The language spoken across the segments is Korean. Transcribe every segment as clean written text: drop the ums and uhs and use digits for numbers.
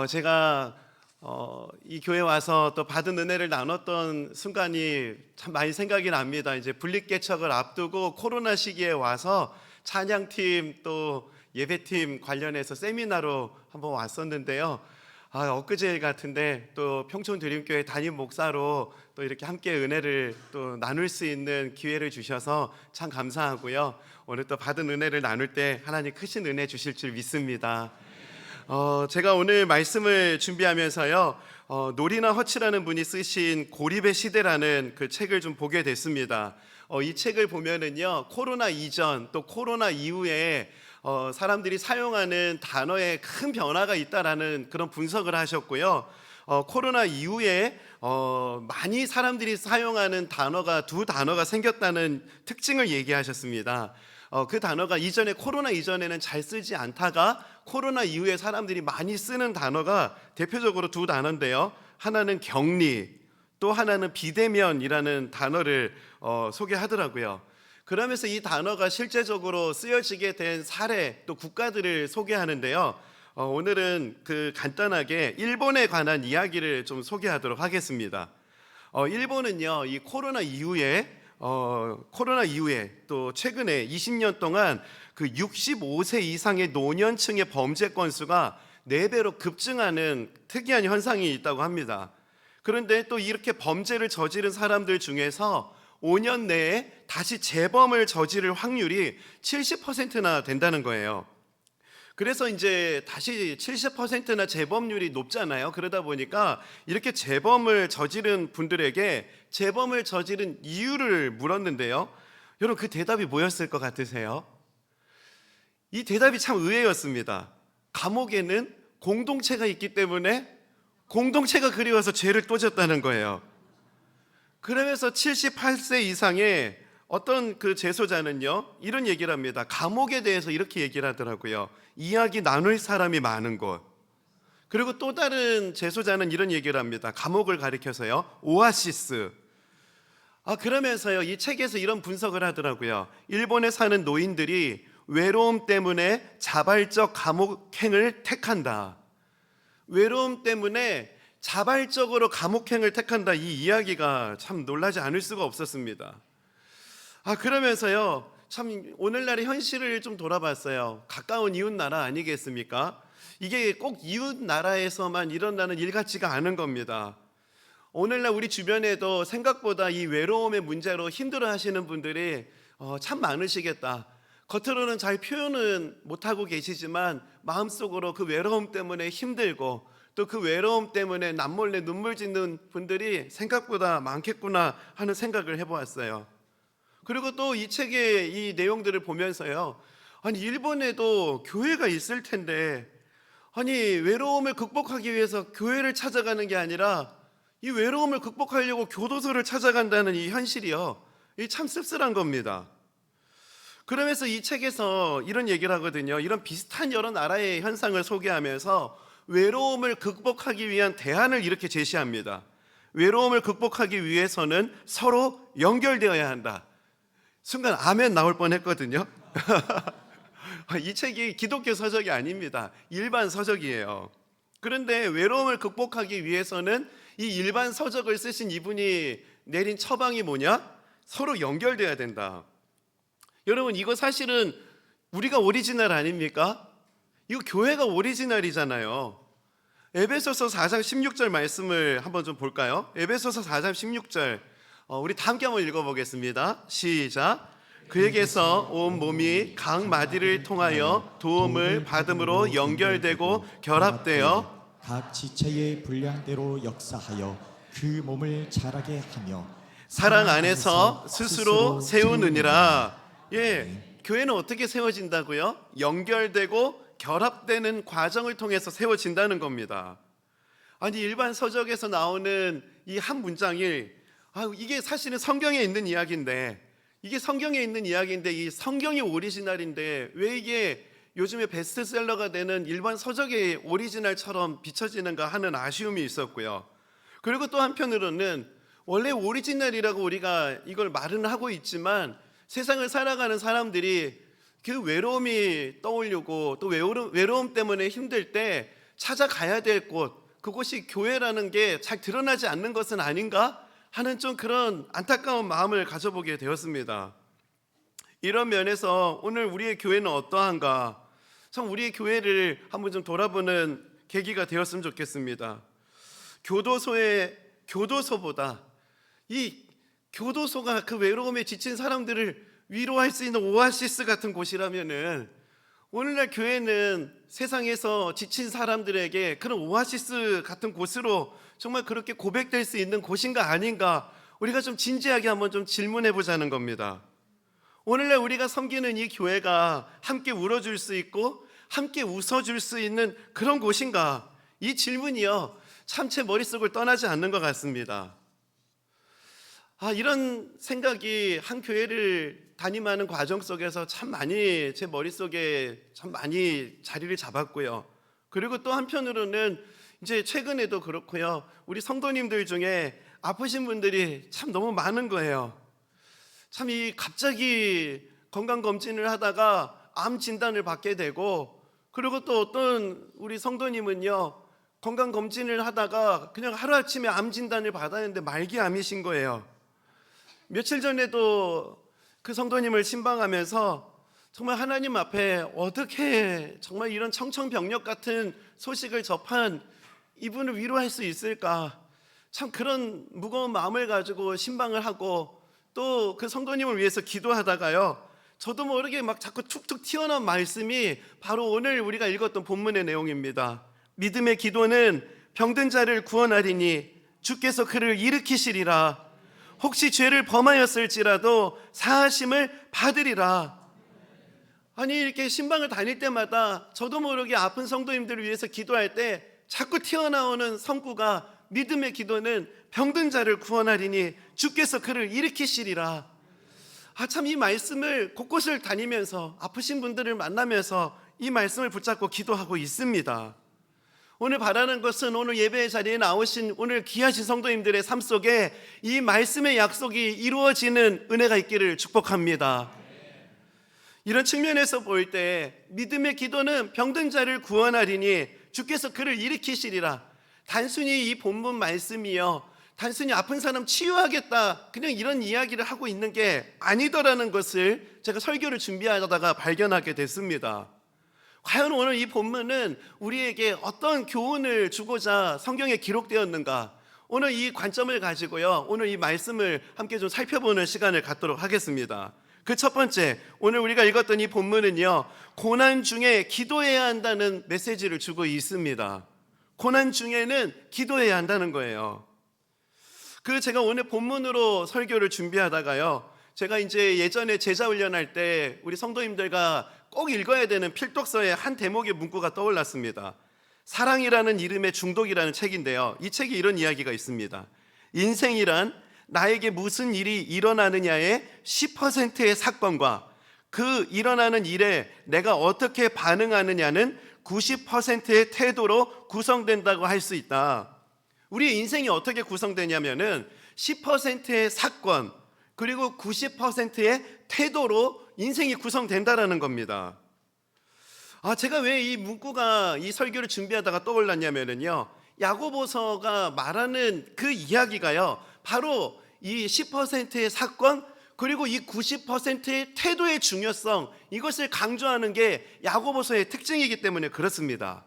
제가 이 교회 와서 또 받은 은혜를 나눴던 순간이 참 많이 생각이 납니다. 이제 분립개척을 앞두고 코로나 시기에 와서 찬양팀 또 예배팀 관련해서 세미나로 한번 왔었는데요. 엊그제 같은데 또 평촌드림교회 담임 목사로 또 이렇게 함께 은혜를 또 나눌 수 있는 기회를 주셔서 참 감사하고요. 오늘 또 받은 은혜를 나눌 때 하나님 크신 은혜 주실 줄 믿습니다. 제가 오늘 말씀을 준비하면서요, 노리나 허치라는 분이 쓰신 고립의 시대라는 그 책을 좀 보게 됐습니다. 이 책을 보면은요, 코로나 이전 또 코로나 이후에 사람들이 사용하는 단어에 큰 변화가 있다라는 그런 분석을 하셨고요. 코로나 이후에 많이 사람들이 사용하는 단어가 두 단어가 생겼다는 특징을 얘기하셨습니다. 그 단어가 이전에 코로나 이전에는 잘 쓰지 않다가 코로나 이후에 사람들이 많이 쓰는 단어가 대표적으로 두 단어인데요. 하나는 격리, 또 하나는 비대면이라는 단어를 소개하더라고요. 그러면서 이 단어가 실제적으로 쓰여지게 된 사례 또 국가들을 소개하는데요. 오늘은 그 간단하게 일본에 관한 이야기를 좀 소개하도록 하겠습니다. 일본은요, 이 코로나 이후에 또 최근에 20년 동안 그 65세 이상의 노년층의 범죄 건수가 4배로 급증하는 특이한 현상이 있다고 합니다. 그런데 또 이렇게 범죄를 저지른 사람들 중에서 5년 내에 다시 재범을 저지를 확률이 70%나 된다는 거예요. 그래서 이제 다시 70%나 재범률이 높잖아요. 그러다 보니까 이렇게 재범을 저지른 분들에게 재범을 저지른 이유를 물었는데요. 여러분, 그 대답이 뭐였을 것 같으세요? 이 대답이 참 의외였습니다. 감옥에는 공동체가 있기 때문에 공동체가 그리워서 죄를 또 졌다는 거예요. 그러면서 78세 이상의 어떤 그 재소자는요, 이런 얘기를 합니다. 감옥에 대해서 이렇게 얘기를 하더라고요. 이야기 나눌 사람이 많은 곳. 그리고 또 다른 재소자는 이런 얘기를 합니다. 감옥을 가리켜서요, 오아시스. 그러면서요, 이 책에서 이런 분석을 하더라고요. 일본에 사는 노인들이 외로움 때문에 자발적 감옥행을 택한다. 외로움 때문에 자발적으로 감옥행을 택한다. 이 이야기가 참 놀라지 않을 수가 없었습니다. 그러면서요, 참 오늘날의 현실을 좀 돌아봤어요. 가까운 이웃 나라 아니겠습니까? 이게 꼭 이웃 나라에서만 일어나는 일 같지가 않은 겁니다. 오늘날 우리 주변에도 생각보다 이 외로움의 문제로 힘들어 하시는 분들이 참 많으시겠다. 겉으로는 잘 표현은 못하고 계시지만 마음속으로 그 외로움 때문에 힘들고 또 그 외로움 때문에 남몰래 눈물 짓는 분들이 생각보다 많겠구나 하는 생각을 해보았어요. 그리고 또 이 책의 이 내용들을 보면서요, 일본에도 교회가 있을 텐데 외로움을 극복하기 위해서 교회를 찾아가는 게 아니라 이 외로움을 극복하려고 교도소를 찾아간다는 이 현실이요, 이 참 씁쓸한 겁니다. 그러면서 이 책에서 이런 얘기를 하거든요. 이런 비슷한 여러 나라의 현상을 소개하면서 외로움을 극복하기 위한 대안을 이렇게 제시합니다. 외로움을 극복하기 위해서는 서로 연결되어야 한다. 순간 아멘 나올 뻔했거든요. 이 책이 기독교 서적이 아닙니다. 일반 서적이에요. 그런데 외로움을 극복하기 위해서는 이 일반 서적을 쓰신 이분이 내린 처방이 뭐냐? 서로 연결돼야 된다. 여러분, 이거 사실은 우리가 오리지널 아닙니까? 이거 교회가 오리지널이잖아요. 에베소서 4장 16절 말씀을 한번 좀 볼까요? 에베소서 4장 16절 우리 다 함께 한번 읽어보겠습니다. 시작. 그에게서 온 몸이 각 마디를 통하여 도움을 받음으로 연결되고 결합되어 각 지체의 분량대로 역사하여 그 몸을 자라게 하며 사랑 안에서 스스로 세우느니라. 교회는 어떻게 세워진다고요? 연결되고 결합되는 과정을 통해서 세워진다는 겁니다. 일반 서적에서 나오는 이 한 문장이 이게 사실은 성경에 있는 이야기인데 이 성경이 오리지널인데 왜 이게 요즘에 베스트셀러가 되는 일반 서적의 오리지널처럼 비춰지는가 하는 아쉬움이 있었고요. 그리고 또 한편으로는 원래 오리지널이라고 우리가 이걸 말은 하고 있지만 세상을 살아가는 사람들이 그 외로움이 떠오르고 또 외로움 때문에 힘들 때 찾아가야 될 곳, 그곳이 교회라는 게 잘 드러나지 않는 것은 아닌가 하는 좀 그런 안타까운 마음을 가져보게 되었습니다. 이런 면에서 오늘 우리의 교회는 어떠한가, 참 우리의 교회를 한번 좀 돌아보는 계기가 되었으면 좋겠습니다. 교도소보다 이 교도소가 그 외로움에 지친 사람들을 위로할 수 있는 오아시스 같은 곳이라면은, 오늘날 교회는 세상에서 지친 사람들에게 그런 오아시스 같은 곳으로 정말 그렇게 고백될 수 있는 곳인가 아닌가, 우리가 좀 진지하게 한번 좀 질문해 보자는 겁니다. 오늘날 우리가 섬기는 이 교회가 함께 울어줄 수 있고 함께 웃어줄 수 있는 그런 곳인가, 이 질문이요 참 제 머릿속을 떠나지 않는 것 같습니다. 이런 생각이 한 교회를 담임하는 과정 속에서 참 많이 제 머릿속에 참 많이 자리를 잡았고요. 그리고 또 한편으로는 이제 최근에도 그렇고요, 우리 성도님들 중에 아프신 분들이 참 너무 많은 거예요. 참 이 갑자기 건강검진을 하다가 암 진단을 받게 되고, 그리고 또 어떤 우리 성도님은요, 건강검진을 하다가 그냥 하루아침에 암 진단을 받았는데 말기암이신 거예요. 며칠 전에도 그 성도님을 신방하면서 정말 하나님 앞에 어떻게 정말 이런 청천벽력 같은 소식을 접한 이분을 위로할 수 있을까, 참 그런 무거운 마음을 가지고 신방을 하고 또 그 성도님을 위해서 기도하다가요, 저도 모르게 막 자꾸 툭툭 튀어나온 말씀이 바로 오늘 우리가 읽었던 본문의 내용입니다. 믿음의 기도는 병든 자를 구원하리니 주께서 그를 일으키시리라. 혹시 죄를 범하였을지라도 사하심을 받으리라. 아니, 이렇게 신방을 다닐 때마다 저도 모르게 아픈 성도님들을 위해서 기도할 때 자꾸 튀어나오는 성구가, 믿음의 기도는 병든 자를 구원하리니 주께서 그를 일으키시리라. 참 이 말씀을 곳곳을 다니면서 아프신 분들을 만나면서 이 말씀을 붙잡고 기도하고 있습니다. 오늘 바라는 것은 오늘 예배의 자리에 나오신 오늘 귀하신 성도님들의 삶 속에 이 말씀의 약속이 이루어지는 은혜가 있기를 축복합니다. 이런 측면에서 볼 때 믿음의 기도는 병든 자를 구원하리니 주께서 그를 일으키시리라. 단순히 이 본문 말씀이요, 단순히 아픈 사람 치유하겠다, 그냥 이런 이야기를 하고 있는 게 아니더라는 것을 제가 설교를 준비하다가 발견하게 됐습니다. 과연 오늘 이 본문은 우리에게 어떤 교훈을 주고자 성경에 기록되었는가, 오늘 이 관점을 가지고요, 오늘 이 말씀을 함께 좀 살펴보는 시간을 갖도록 하겠습니다. 그 첫 번째, 오늘 우리가 읽었던 이 본문은요, 고난 중에 기도해야 한다는 메시지를 주고 있습니다. 고난 중에는 기도해야 한다는 거예요. 제가 오늘 본문으로 설교를 준비하다가요, 제가 이제 예전에 제자 훈련할 때 우리 성도님들과 꼭 읽어야 되는 필독서의 한 대목의 문구가 떠올랐습니다. 사랑이라는 이름의 중독이라는 책인데요, 이 책에 이런 이야기가 있습니다. 인생이란 나에게 무슨 일이 일어나느냐의 10%의 사건과 그 일어나는 일에 내가 어떻게 반응하느냐는 90%의 태도로 구성된다고 할 수 있다. 우리의 인생이 어떻게 구성되냐면은 10%의 사건 그리고 90%의 태도로 인생이 구성된다라는 겁니다. 제가 왜 이 문구가 이 설교를 준비하다가 떠올랐냐면요, 야고보서가 말하는 그 이야기가요, 바로 이 10%의 사건 그리고 이 90%의 태도의 중요성, 이것을 강조하는 게 야고보서의 특징이기 때문에 그렇습니다.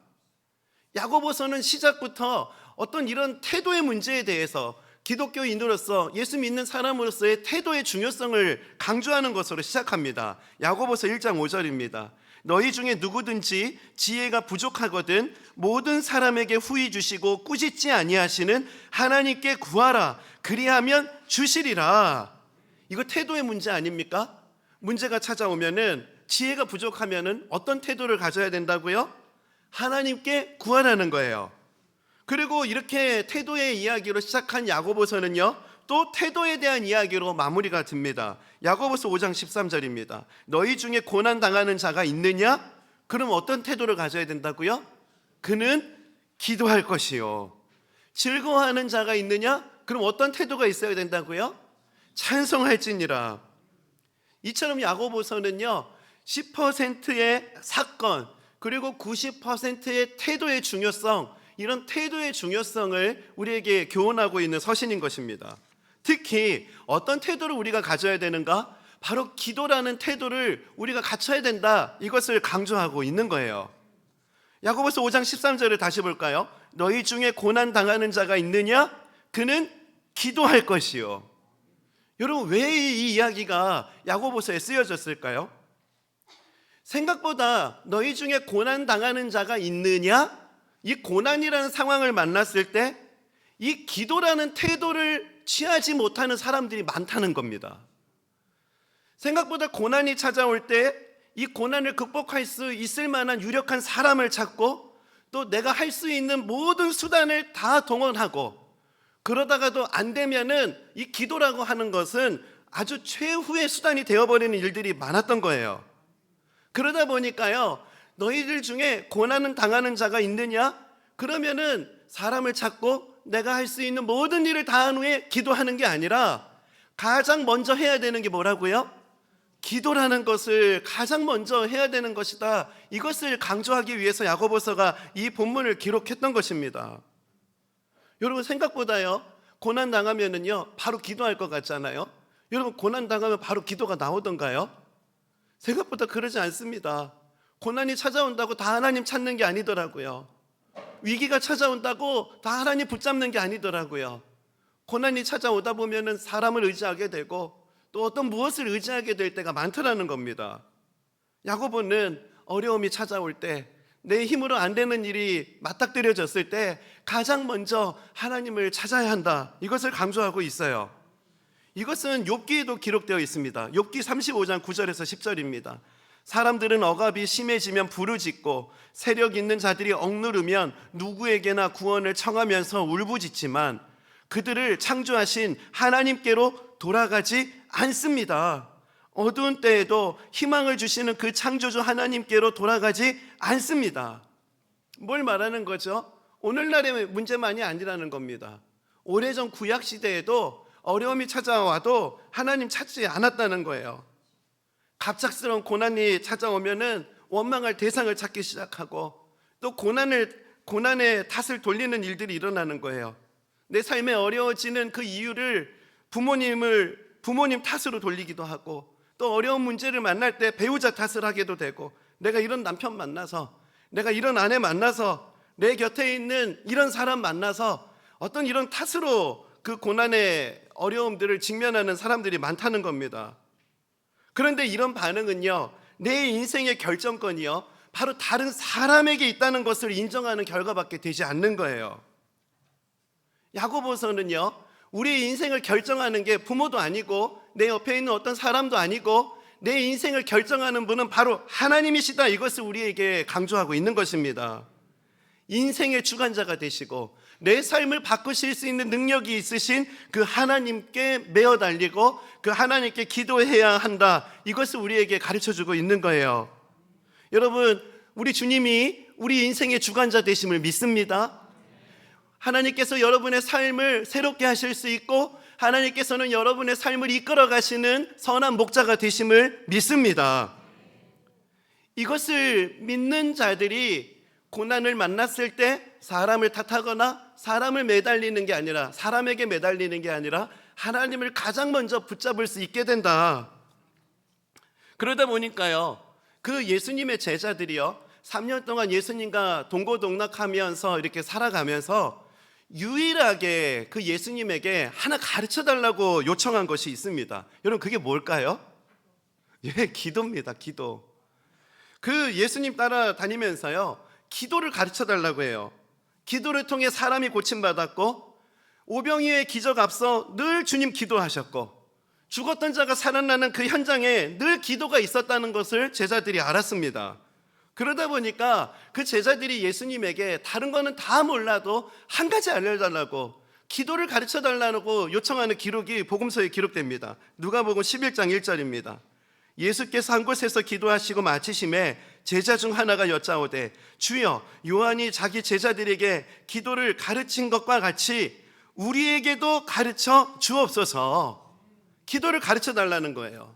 야고보서는 시작부터 어떤 이런 태도의 문제에 대해서 기독교인으로서 예수 믿는 사람으로서의 태도의 중요성을 강조하는 것으로 시작합니다. 야고보서 1장 5절입니다. 너희 중에 누구든지 지혜가 부족하거든 모든 사람에게 후히 주시고 꾸짖지 아니하시는 하나님께 구하라. 그리하면 주시리라. 이거 태도의 문제 아닙니까? 문제가 찾아오면은, 지혜가 부족하면은 어떤 태도를 가져야 된다고요? 하나님께 구하라는 거예요. 그리고 이렇게 태도의 이야기로 시작한 야고보서는요, 또 태도에 대한 이야기로 마무리가 됩니다. 야고보서 5장 13절입니다. 너희 중에 고난 당하는 자가 있느냐? 그럼 어떤 태도를 가져야 된다고요? 그는 기도할 것이요. 즐거워하는 자가 있느냐? 그럼 어떤 태도가 있어야 된다고요? 찬송할지니라. 이처럼 야고보서는요, 10%의 사건 그리고 90%의 태도의 중요성, 이런 태도의 중요성을 우리에게 교훈하고 있는 서신인 것입니다. 특히 어떤 태도를 우리가 가져야 되는가? 바로 기도라는 태도를 우리가 갖춰야 된다, 이것을 강조하고 있는 거예요. 야고보서 5장 13절을 다시 볼까요? 너희 중에 고난 당하는 자가 있느냐? 그는 기도할 것이요. 여러분, 왜 이 이야기가 야고보서에 쓰여졌을까요? 생각보다 너희 중에 고난 당하는 자가 있느냐? 이 고난이라는 상황을 만났을 때 이 기도라는 태도를 취하지 못하는 사람들이 많다는 겁니다. 생각보다 고난이 찾아올 때 이 고난을 극복할 수 있을 만한 유력한 사람을 찾고 또 내가 할 수 있는 모든 수단을 다 동원하고, 그러다가도 안 되면은 이 기도라고 하는 것은 아주 최후의 수단이 되어버리는 일들이 많았던 거예요. 그러다 보니까요, 너희들 중에 고난을 당하는 자가 있느냐? 그러면은 사람을 찾고 내가 할 수 있는 모든 일을 다한 후에 기도하는 게 아니라 가장 먼저 해야 되는 게 뭐라고요? 기도라는 것을 가장 먼저 해야 되는 것이다. 이것을 강조하기 위해서 야고보서가 이 본문을 기록했던 것입니다. 여러분, 생각보다요, 고난 당하면은요 바로 기도할 것 같잖아요. 여러분, 고난 당하면 바로 기도가 나오던가요? 생각보다 그러지 않습니다. 고난이 찾아온다고 다 하나님 찾는 게 아니더라고요. 위기가 찾아온다고 다 하나님 붙잡는 게 아니더라고요. 고난이 찾아오다 보면은 사람을 의지하게 되고 또 어떤 무엇을 의지하게 될 때가 많더라는 겁니다. 야고보는 어려움이 찾아올 때, 내 힘으로 안 되는 일이 맞닥뜨려졌을 때 가장 먼저 하나님을 찾아야 한다, 이것을 강조하고 있어요. 이것은 욥기에도 기록되어 있습니다. 욥기 35장 9절에서 10절입니다. 사람들은 억압이 심해지면 부르짖고 세력 있는 자들이 억누르면 누구에게나 구원을 청하면서 울부짖지만 그들을 창조하신 하나님께로 돌아가지 않습니다. 어두운 때에도 희망을 주시는 그 창조주 하나님께로 돌아가지 않습니다. 뭘 말하는 거죠? 오늘날의 문제만이 아니라는 겁니다. 오래전 구약 시대에도 어려움이 찾아와도 하나님 찾지 않았다는 거예요. 갑작스러운 고난이 찾아오면은 원망할 대상을 찾기 시작하고 또 고난의 탓을 돌리는 일들이 일어나는 거예요. 내 삶에 어려워지는 그 이유를 부모님 탓으로 돌리기도 하고, 또 어려운 문제를 만날 때 배우자 탓을 하게도 되고, 내가 이런 남편 만나서, 내가 이런 아내 만나서, 내 곁에 있는 이런 사람 만나서 어떤 이런 탓으로 그 고난의 어려움들을 직면하는 사람들이 많다는 겁니다. 그런데 이런 반응은요, 내 인생의 결정권이요 바로 다른 사람에게 있다는 것을 인정하는 결과밖에 되지 않는 거예요. 야고보서는요, 우리의 인생을 결정하는 게 부모도 아니고 내 옆에 있는 어떤 사람도 아니고 내 인생을 결정하는 분은 바로 하나님이시다, 이것을 우리에게 강조하고 있는 것입니다. 인생의 주관자가 되시고 내 삶을 바꾸실 수 있는 능력이 있으신 그 하나님께 매어 달리고 그 하나님께 기도해야 한다, 이것을 우리에게 가르쳐주고 있는 거예요. 여러분, 우리 주님이 우리 인생의 주관자 되심을 믿습니다. 하나님께서 여러분의 삶을 새롭게 하실 수 있고 하나님께서는 여러분의 삶을 이끌어 가시는 선한 목자가 되심을 믿습니다. 이것을 믿는 자들이 고난을 만났을 때 사람을 탓하거나 사람을 매달리는 게 아니라, 사람에게 매달리는 게 아니라 하나님을 가장 먼저 붙잡을 수 있게 된다. 그러다 보니까요, 그 예수님의 제자들이요 3년 동안 예수님과 동고동락하면서 이렇게 살아가면서 유일하게 그 예수님에게 하나 가르쳐 달라고 요청한 것이 있습니다. 여러분, 그게 뭘까요? 기도입니다. 기도. 그 예수님 따라다니면서요 기도를 가르쳐 달라고 해요. 기도를 통해 사람이 고침받았고, 오병이어의 기적 앞서 늘 주님 기도하셨고, 죽었던 자가 살아나는 그 현장에 늘 기도가 있었다는 것을 제자들이 알았습니다. 그러다 보니까 그 제자들이 예수님에게 다른 거는 다 몰라도 한 가지 알려달라고, 기도를 가르쳐 달라고 요청하는 기록이 복음서에 기록됩니다. 누가복음 11장 1절입니다. 예수께서 한 곳에서 기도하시고 마치심에 제자 중 하나가 여짜오되, 주여, 요한이 자기 제자들에게 기도를 가르친 것과 같이 우리에게도 가르쳐 주옵소서. 기도를 가르쳐 달라는 거예요.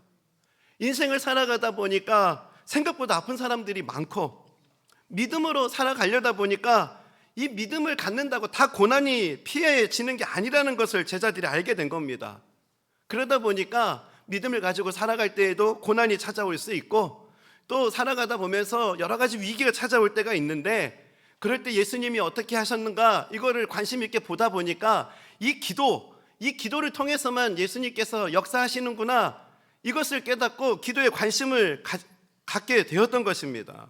인생을 살아가다 보니까 생각보다 아픈 사람들이 많고, 믿음으로 살아가려다 보니까 이 믿음을 갖는다고 다 고난이 피해지는 게 아니라는 것을 제자들이 알게 된 겁니다. 그러다 보니까 믿음을 가지고 살아갈 때에도 고난이 찾아올 수 있고, 또 살아가다 보면서 여러 가지 위기가 찾아올 때가 있는데, 그럴 때 예수님이 어떻게 하셨는가 이거를 관심 있게 보다 보니까 이 기도를 통해서만 예수님께서 역사하시는구나, 이것을 깨닫고 기도에 관심을 갖게 되었던 것입니다.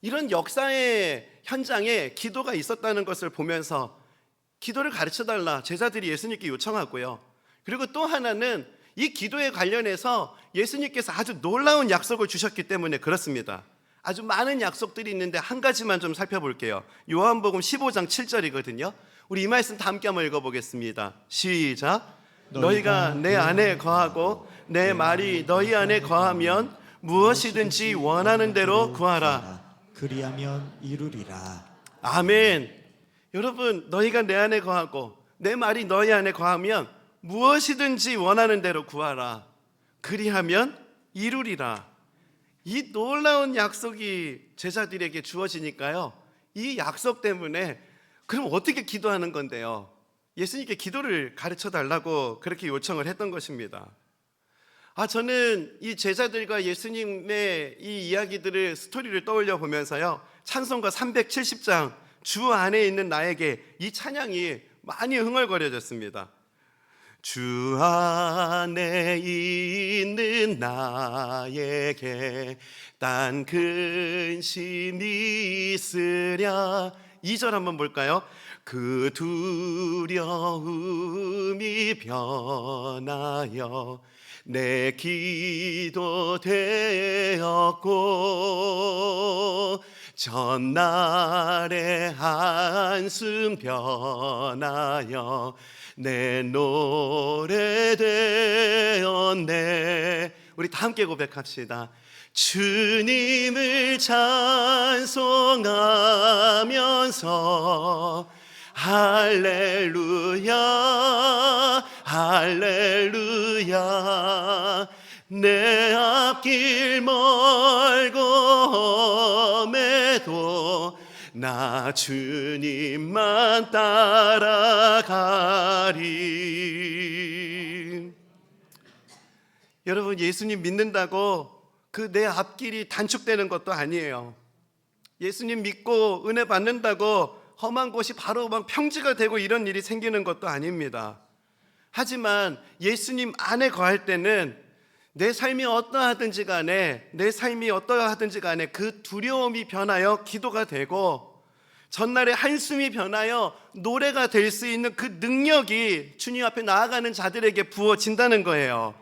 이런 역사의 현장에 기도가 있었다는 것을 보면서 기도를 가르쳐달라 제자들이 예수님께 요청하고요. 그리고 또 하나는 이 기도에 관련해서 예수님께서 아주 놀라운 약속을 주셨기 때문에 그렇습니다. 아주 많은 약속들이 있는데 한 가지만 좀 살펴볼게요. 요한복음 15장 7절이거든요. 우리 이 말씀 다 함께 한번 읽어보겠습니다. 시작. 너희가 내 안에 거하고 내 말이 너희 안에 거하면 무엇이든지 원하는 대로 구하라. 그리하면 이루리라. 아멘. 여러분, 너희가 내 안에 거하고 내 말이 너희 안에 거하면 무엇이든지 원하는 대로 구하라. 그리하면 이루리라. 이 놀라운 약속이 제자들에게 주어지니까요, 이 약속 때문에 그럼 어떻게 기도하는 건데요? 예수님께 기도를 가르쳐 달라고 그렇게 요청을 했던 것입니다. 저는 이 제자들과 예수님의 이 이야기들을, 스토리를 떠올려 보면서요, 찬송가 370장 주 안에 있는 나에게, 이 찬양이 많이 흥얼거려졌습니다. 주 안에 있는 나에게 딴 근심이 있으랴. 2절 한번 볼까요? 그 두려움이 변하여 내 기도 되었고 전날의 한숨 변하여 내 노래 되었네. 우리 다 함께 고백합시다. 주님을 찬송하면서 할렐루야 할렐루야 내 앞길 멀고 험해도 나 주님만 따라가리. 여러분, 예수님 믿는다고 그 내 앞길이 단축되는 것도 아니에요. 예수님 믿고 은혜 받는다고 험한 곳이 바로 막 평지가 되고 이런 일이 생기는 것도 아닙니다. 하지만 예수님 안에 거할 때는 내 삶이 어떠하든지 간에 그 두려움이 변하여 기도가 되고 전날의 한숨이 변하여 노래가 될 수 있는 그 능력이 주님 앞에 나아가는 자들에게 부어진다는 거예요.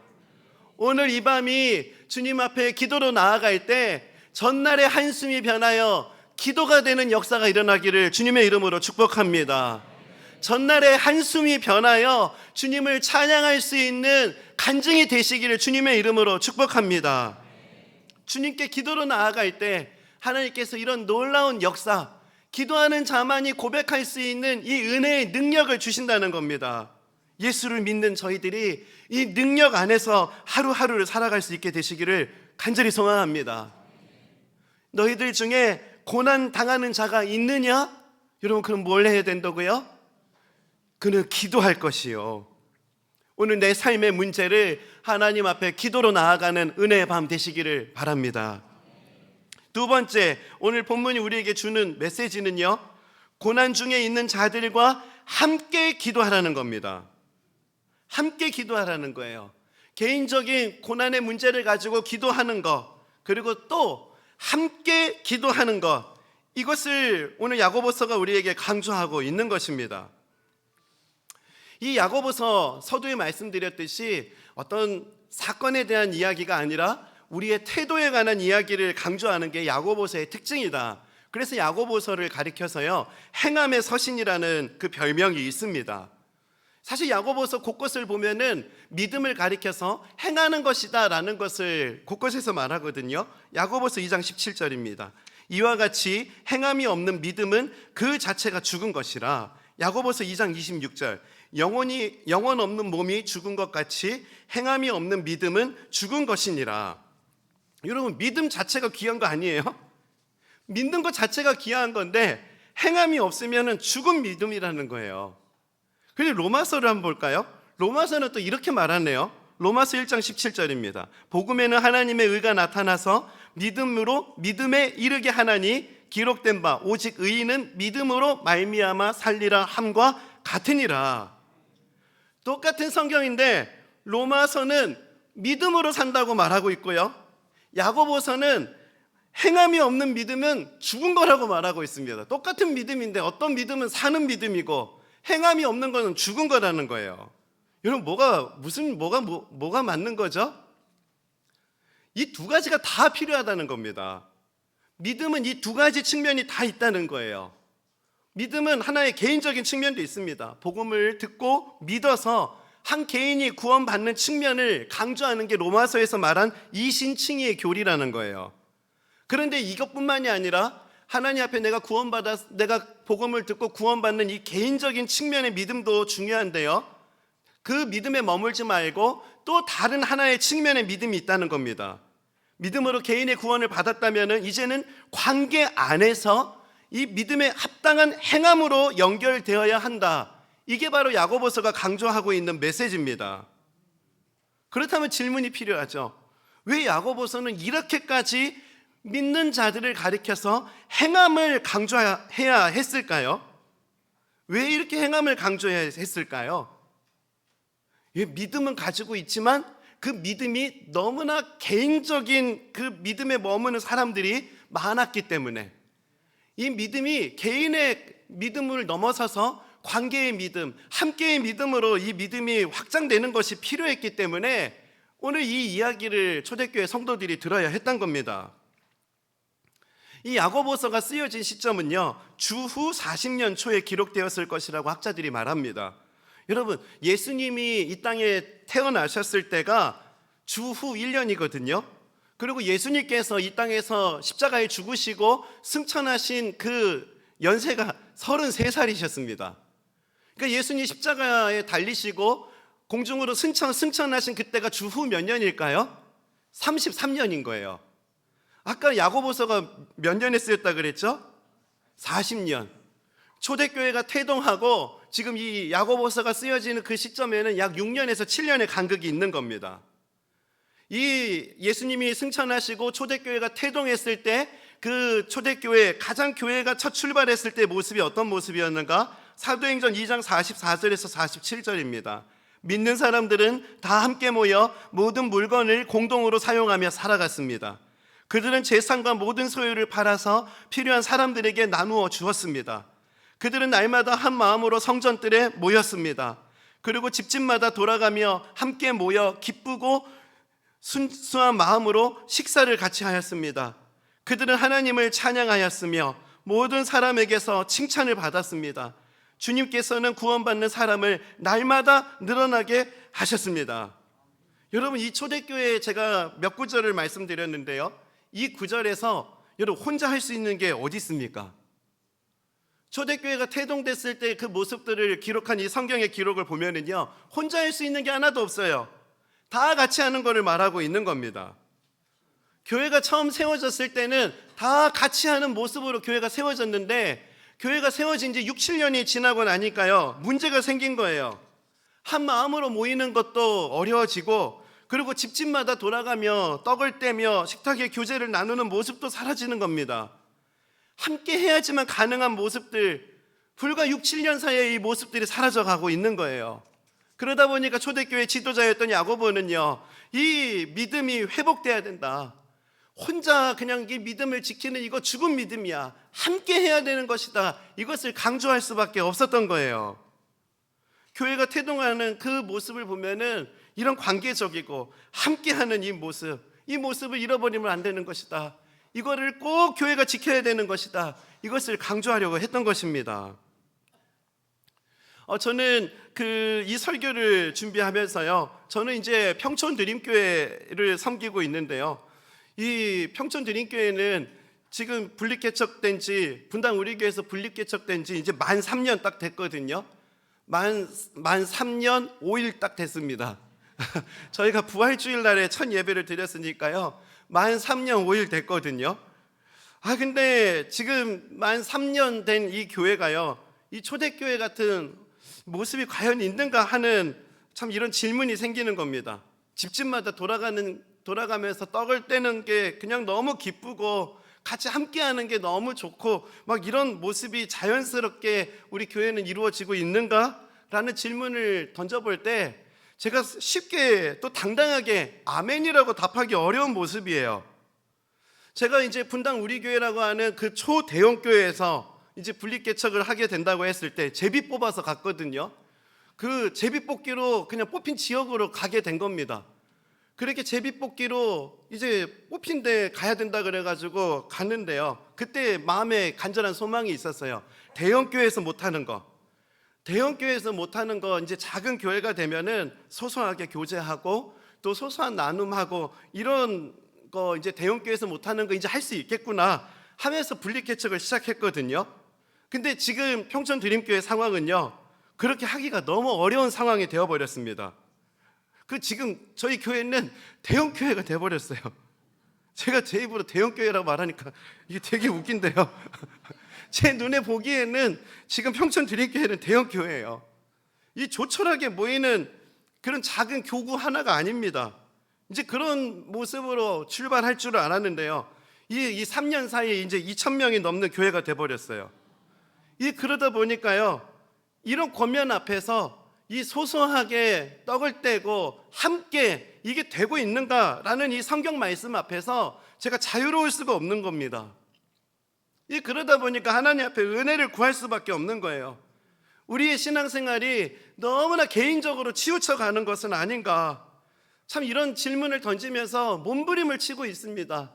오늘 이 밤이 주님 앞에 기도로 나아갈 때 전날의 한숨이 변하여 기도가 되는 역사가 일어나기를 주님의 이름으로 축복합니다. 전날의 한숨이 변하여 주님을 찬양할 수 있는 간증이 되시기를 주님의 이름으로 축복합니다. 주님께 기도로 나아갈 때 하나님께서 이런 놀라운 역사, 기도하는 자만이 고백할 수 있는 이 은혜의 능력을 주신다는 겁니다. 예수를 믿는 저희들이 이 능력 안에서 하루하루를 살아갈 수 있게 되시기를 간절히 소망합니다. 너희들 중에 고난 당하는 자가 있느냐? 여러분, 그럼 뭘 해야 된다고요? 그는 기도할 것이요. 오늘 내 삶의 문제를 하나님 앞에 기도로 나아가는 은혜의 밤 되시기를 바랍니다. 두 번째, 오늘 본문이 우리에게 주는 메시지는요, 고난 중에 있는 자들과 함께 기도하라는 겁니다. 함께 기도하라는 거예요. 개인적인 고난의 문제를 가지고 기도하는 것, 그리고 또 함께 기도하는 것, 이것을 오늘 야고보서가 우리에게 강조하고 있는 것입니다. 이 야고보서 서두에 말씀드렸듯이 어떤 사건에 대한 이야기가 아니라 우리의 태도에 관한 이야기를 강조하는 게 야고보서의 특징이다. 그래서 야고보서를 가리켜서요, 행함의 서신이라는 그 별명이 있습니다. 사실 야고보서 곳곳을 보면은 믿음을 가리켜서 행하는 것이다 라는 것을 곳곳에서 말하거든요. 야고보서 2장 17절입니다. 이와 같이 행함이 없는 믿음은 그 자체가 죽은 것이라. 야고보서 2장 26절. 영혼 없는 몸이 죽은 것 같이 행함이 없는 믿음은 죽은 것이니라. 여러분, 믿음 자체가 귀한 거 아니에요? 믿는 것 자체가 귀한 건데 행함이 없으면 죽은 믿음이라는 거예요. 그리고 로마서를 한번 볼까요? 로마서는 또 이렇게 말하네요. 로마서 1장 17절입니다. 복음에는 하나님의 의가 나타나서 믿음으로 믿음에 이르게 하나니 기록된 바 오직 의인은 믿음으로 말미암아 살리라 함과 같으니라. 똑같은 성경인데 로마서는 믿음으로 산다고 말하고 있고요, 야고보서는 행함이 없는 믿음은 죽은 거라고 말하고 있습니다. 똑같은 믿음인데 어떤 믿음은 사는 믿음이고 행함이 없는 거는 죽은 거라는 거예요. 여러분 뭐가 맞는 거죠? 이 두 가지가 다 필요하다는 겁니다. 믿음은 이 두 가지 측면이 다 있다는 거예요. 믿음은 하나의 개인적인 측면도 있습니다. 복음을 듣고 믿어서 한 개인이 구원받는 측면을 강조하는 게 로마서에서 말한 이신칭의의 교리라는 거예요. 그런데 이것뿐만이 아니라 하나님 앞에 내가 복음을 듣고 구원받는 이 개인적인 측면의 믿음도 중요한데요, 그 믿음에 머물지 말고 또 다른 하나의 측면의 믿음이 있다는 겁니다. 믿음으로 개인의 구원을 받았다면 이제는 관계 안에서 이 믿음에 합당한 행함으로 연결되어야 한다. 이게 바로 야고보서가 강조하고 있는 메시지입니다. 그렇다면 질문이 필요하죠. 왜 야고보서는 이렇게까지 믿는 자들을 가리켜서 행함을 강조해야 했을까요? 왜 이렇게 행함을 강조해야 했을까요? 믿음은 가지고 있지만 그 믿음이 너무나 개인적인 그 믿음에 머무는 사람들이 많았기 때문에, 이 믿음이 개인의 믿음을 넘어서서 관계의 믿음, 함께의 믿음으로 이 믿음이 확장되는 것이 필요했기 때문에 오늘 이 이야기를 초대교회 성도들이 들어야 했던 겁니다. 이 야고보서가 쓰여진 시점은요, 주후 40년 초에 기록되었을 것이라고 학자들이 말합니다. 여러분, 예수님이 이 땅에 태어나셨을 때가 주후 1년이거든요. 그리고 예수님께서 이 땅에서 십자가에 죽으시고 승천하신 그 연세가 33살이셨습니다. 그러니까 예수님 십자가에 달리시고 공중으로 승천하신 그때가 주후 몇 년일까요? 33년인 거예요. 아까 야고보서가 몇 년에 쓰였다 그랬죠? 40년. 초대교회가 태동하고 지금 이 야고보서가 쓰여지는 그 시점에는 약 6년에서 7년의 간극이 있는 겁니다. 이 예수님이 승천하시고 초대교회가 태동했을 때 그 초대교회, 가장 교회가 첫 출발했을 때 모습이 어떤 모습이었는가? 사도행전 2장 44절에서 47절입니다. 믿는 사람들은 다 함께 모여 모든 물건을 공동으로 사용하며 살아갔습니다. 그들은 재산과 모든 소유를 팔아서 필요한 사람들에게 나누어 주었습니다. 그들은 날마다 한 마음으로 성전들에 모였습니다. 그리고 집집마다 돌아가며 함께 모여 기쁘고 순수한 마음으로 식사를 같이 하였습니다. 그들은 하나님을 찬양하였으며 모든 사람에게서 칭찬을 받았습니다. 주님께서는 구원받는 사람을 날마다 늘어나게 하셨습니다. 여러분, 이 초대교회에 제가 몇 구절을 말씀드렸는데요, 이 구절에서 여러분 혼자 할 수 있는 게 어디 있습니까? 초대교회가 태동됐을 때 그 모습들을 기록한 이 성경의 기록을 보면은요, 혼자 할 수 있는 게 하나도 없어요. 다 같이 하는 것을 말하고 있는 겁니다. 교회가 처음 세워졌을 때는 다 같이 하는 모습으로 교회가 세워졌는데, 교회가 세워진 지 6, 7년이 지나고 나니까요, 문제가 생긴 거예요. 한 마음으로 모이는 것도 어려워지고, 그리고 집집마다 돌아가며 떡을 떼며 식탁에 교제를 나누는 모습도 사라지는 겁니다. 함께 해야지만 가능한 모습들, 불과 6, 7년 사이에 이 모습들이 사라져가고 있는 거예요. 그러다 보니까 초대교회 지도자였던 야고보는요, 이 믿음이 회복돼야 된다. 혼자 그냥 이 믿음을 지키는 이거 죽은 믿음이야. 함께 해야 되는 것이다. 이것을 강조할 수밖에 없었던 거예요. 교회가 태동하는 그 모습을 보면은 이런 관계적이고 함께하는 이 모습을 잃어버리면 안 되는 것이다. 이거를 꼭 교회가 지켜야 되는 것이다. 이것을 강조하려고 했던 것입니다. 저는 이 설교를 준비하면서요, 저는 이제 평촌 드림교회를 섬기고 있는데요, 이 평촌 드림교회는 지금 분립개척된 지, 분당 우리교회에서 분립개척된 지 이제 만 3년 딱 됐거든요. 만 3년 5일 딱 됐습니다. 저희가 부활주일 날에 첫 예배를 드렸으니까요, 만 3년 5일 됐거든요. 근데 지금 만 3년 된 이 교회가요, 이 초대교회 같은 모습이 과연 있는가 하는 참 이런 질문이 생기는 겁니다. 집집마다 돌아가면서 떡을 떼는 게 그냥 너무 기쁘고 같이 함께하는 게 너무 좋고 막 이런 모습이 자연스럽게 우리 교회는 이루어지고 있는가? 라는 질문을 던져볼 때 제가 쉽게 또 당당하게 아멘이라고 답하기 어려운 모습이에요. 제가 이제 분당 우리 교회라고 하는 그 초대형 교회에서 이제 분립 개척을 하게 된다고 했을 때 제비 뽑아서 갔거든요. 그 제비 뽑기로 그냥 뽑힌 지역으로 가게 된 겁니다. 그렇게 제비 뽑기로 이제 뽑힌 데 가야 된다 그래가지고 갔는데요, 그때 마음에 간절한 소망이 있었어요. 대형 교회에서 못하는 거, 이제 작은 교회가 되면은 소소하게 교제하고 또 소소한 나눔하고 이런 거 이제 대형 교회에서 못하는 거 이제 할 수 있겠구나 하면서 분립 개척을 시작했거든요. 근데 지금 평촌 드림교회 상황은요, 그렇게 하기가 너무 어려운 상황이 되어버렸습니다. 지금 저희 교회는 대형 교회가 되어버렸어요. 제가 제 입으로 대형 교회라고 말하니까 이게 되게 웃긴데요. 제 눈에 보기에는 지금 평촌 드림교회는 대형 교회예요. 이 조촐하게 모이는 그런 작은 교구 하나가 아닙니다. 이제 그런 모습으로 출발할 줄 알았는데요, 이 3년 사이에 이제 2,000명이 넘는 교회가 되어버렸어요. 그러다 보니까요, 이런 권면 앞에서 이 소소하게 떡을 떼고 함께 이게 되고 있는가라는 이 성경 말씀 앞에서 제가 자유로울 수가 없는 겁니다. 그러다 보니까 하나님 앞에 은혜를 구할 수밖에 없는 거예요. 우리의 신앙생활이 너무나 개인적으로 치우쳐 가는 것은 아닌가, 참 이런 질문을 던지면서 몸부림을 치고 있습니다.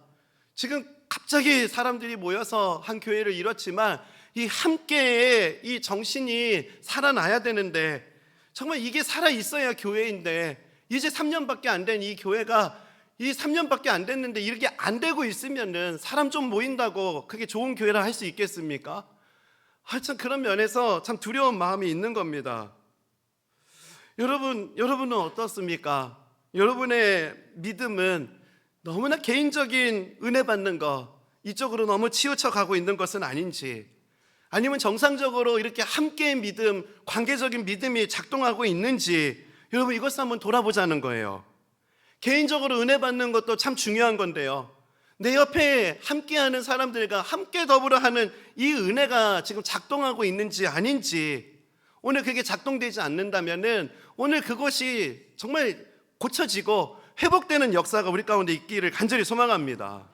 지금 갑자기 사람들이 모여서 한 교회를 이뤘지만 이 함께의 이 정신이 살아나야 되는데, 정말 이게 살아있어야 교회인데, 이제 3년밖에 안 된 이 교회가 이 3년밖에 안 됐는데 이렇게 안 되고 있으면은 사람 좀 모인다고 그게 좋은 교회라 할 수 있겠습니까? 참 그런 면에서 참 두려운 마음이 있는 겁니다. 여러분은 어떻습니까? 여러분의 믿음은 너무나 개인적인 은혜 받는 거 이쪽으로 너무 치우쳐 가고 있는 것은 아닌지, 아니면 정상적으로 이렇게 함께의 믿음, 관계적인 믿음이 작동하고 있는지, 여러분 이것을 한번 돌아보자는 거예요. 개인적으로 은혜 받는 것도 참 중요한 건데요, 내 옆에 함께하는 사람들과 함께 더불어 하는 이 은혜가 지금 작동하고 있는지 아닌지, 오늘 그게 작동되지 않는다면은 오늘 그것이 정말 고쳐지고 회복되는 역사가 우리 가운데 있기를 간절히 소망합니다.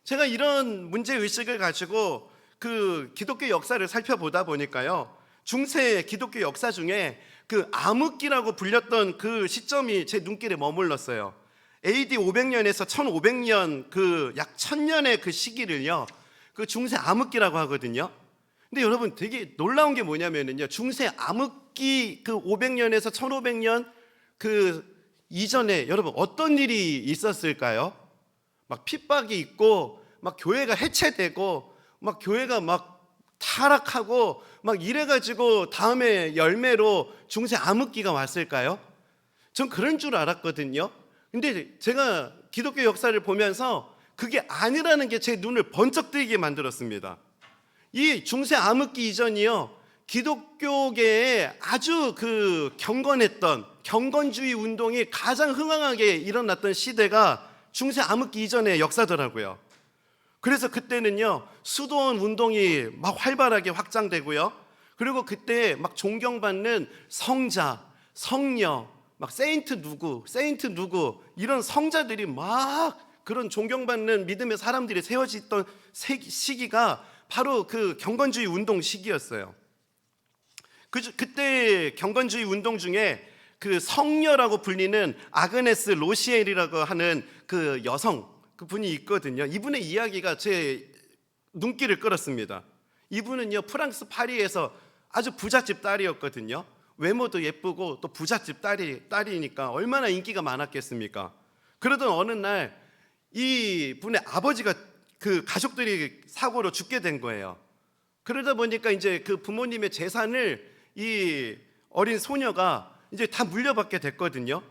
제가 이런 문제의식을 가지고 그 기독교 역사를 살펴보다 보니까요, 중세 기독교 역사 중에 그 암흑기라고 불렸던 그 시점이 제 눈길에 머물렀어요. AD 500년에서 1500년 그 약 1000년의 그 시기를요, 그 중세 암흑기라고 하거든요. 근데 여러분 되게 놀라운 게 뭐냐면요, 중세 암흑기 그 500년에서 1500년 그 이전에 여러분 어떤 일이 있었을까요? 막 핍박이 있고 막 교회가 해체되고 막 교회가 막 타락하고 막 이래가지고 다음에 열매로 중세 암흑기가 왔을까요? 전 그런 줄 알았거든요. 근데 제가 기독교 역사를 보면서 그게 아니라는 게 제 눈을 번쩍 뜨이게 만들었습니다. 이 중세 암흑기 이전이요, 기독교계에 아주 그 경건주의 운동이 가장 흥황하게 일어났던 시대가 중세 암흑기 이전의 역사더라고요. 그래서 그때는요, 수도원 운동이 막 활발하게 확장되고요, 그리고 그때 막 존경받는 성자, 성녀, 막 세인트 누구 이런 성자들이 막 그런 존경받는 믿음의 사람들이 세워지던 시기가 바로 그 경건주의 운동 시기였어요. 그때 경건주의 운동 중에 그 성녀라고 불리는 아그네스 로시엘이라고 하는 그 여성, 그 분이 있거든요. 이분의 이야기가 제 눈길을 끌었습니다. 이분은요, 프랑스 파리에서 아주 부잣집 딸이었거든요. 외모도 예쁘고 또 부잣집 딸이니까 얼마나 인기가 많았겠습니까? 그러던 어느 날 이 분의 아버지가 그 가족들이 사고로 죽게 된 거예요. 그러다 보니까 이제 그 부모님의 재산을 이 어린 소녀가 이제 다 물려받게 됐거든요.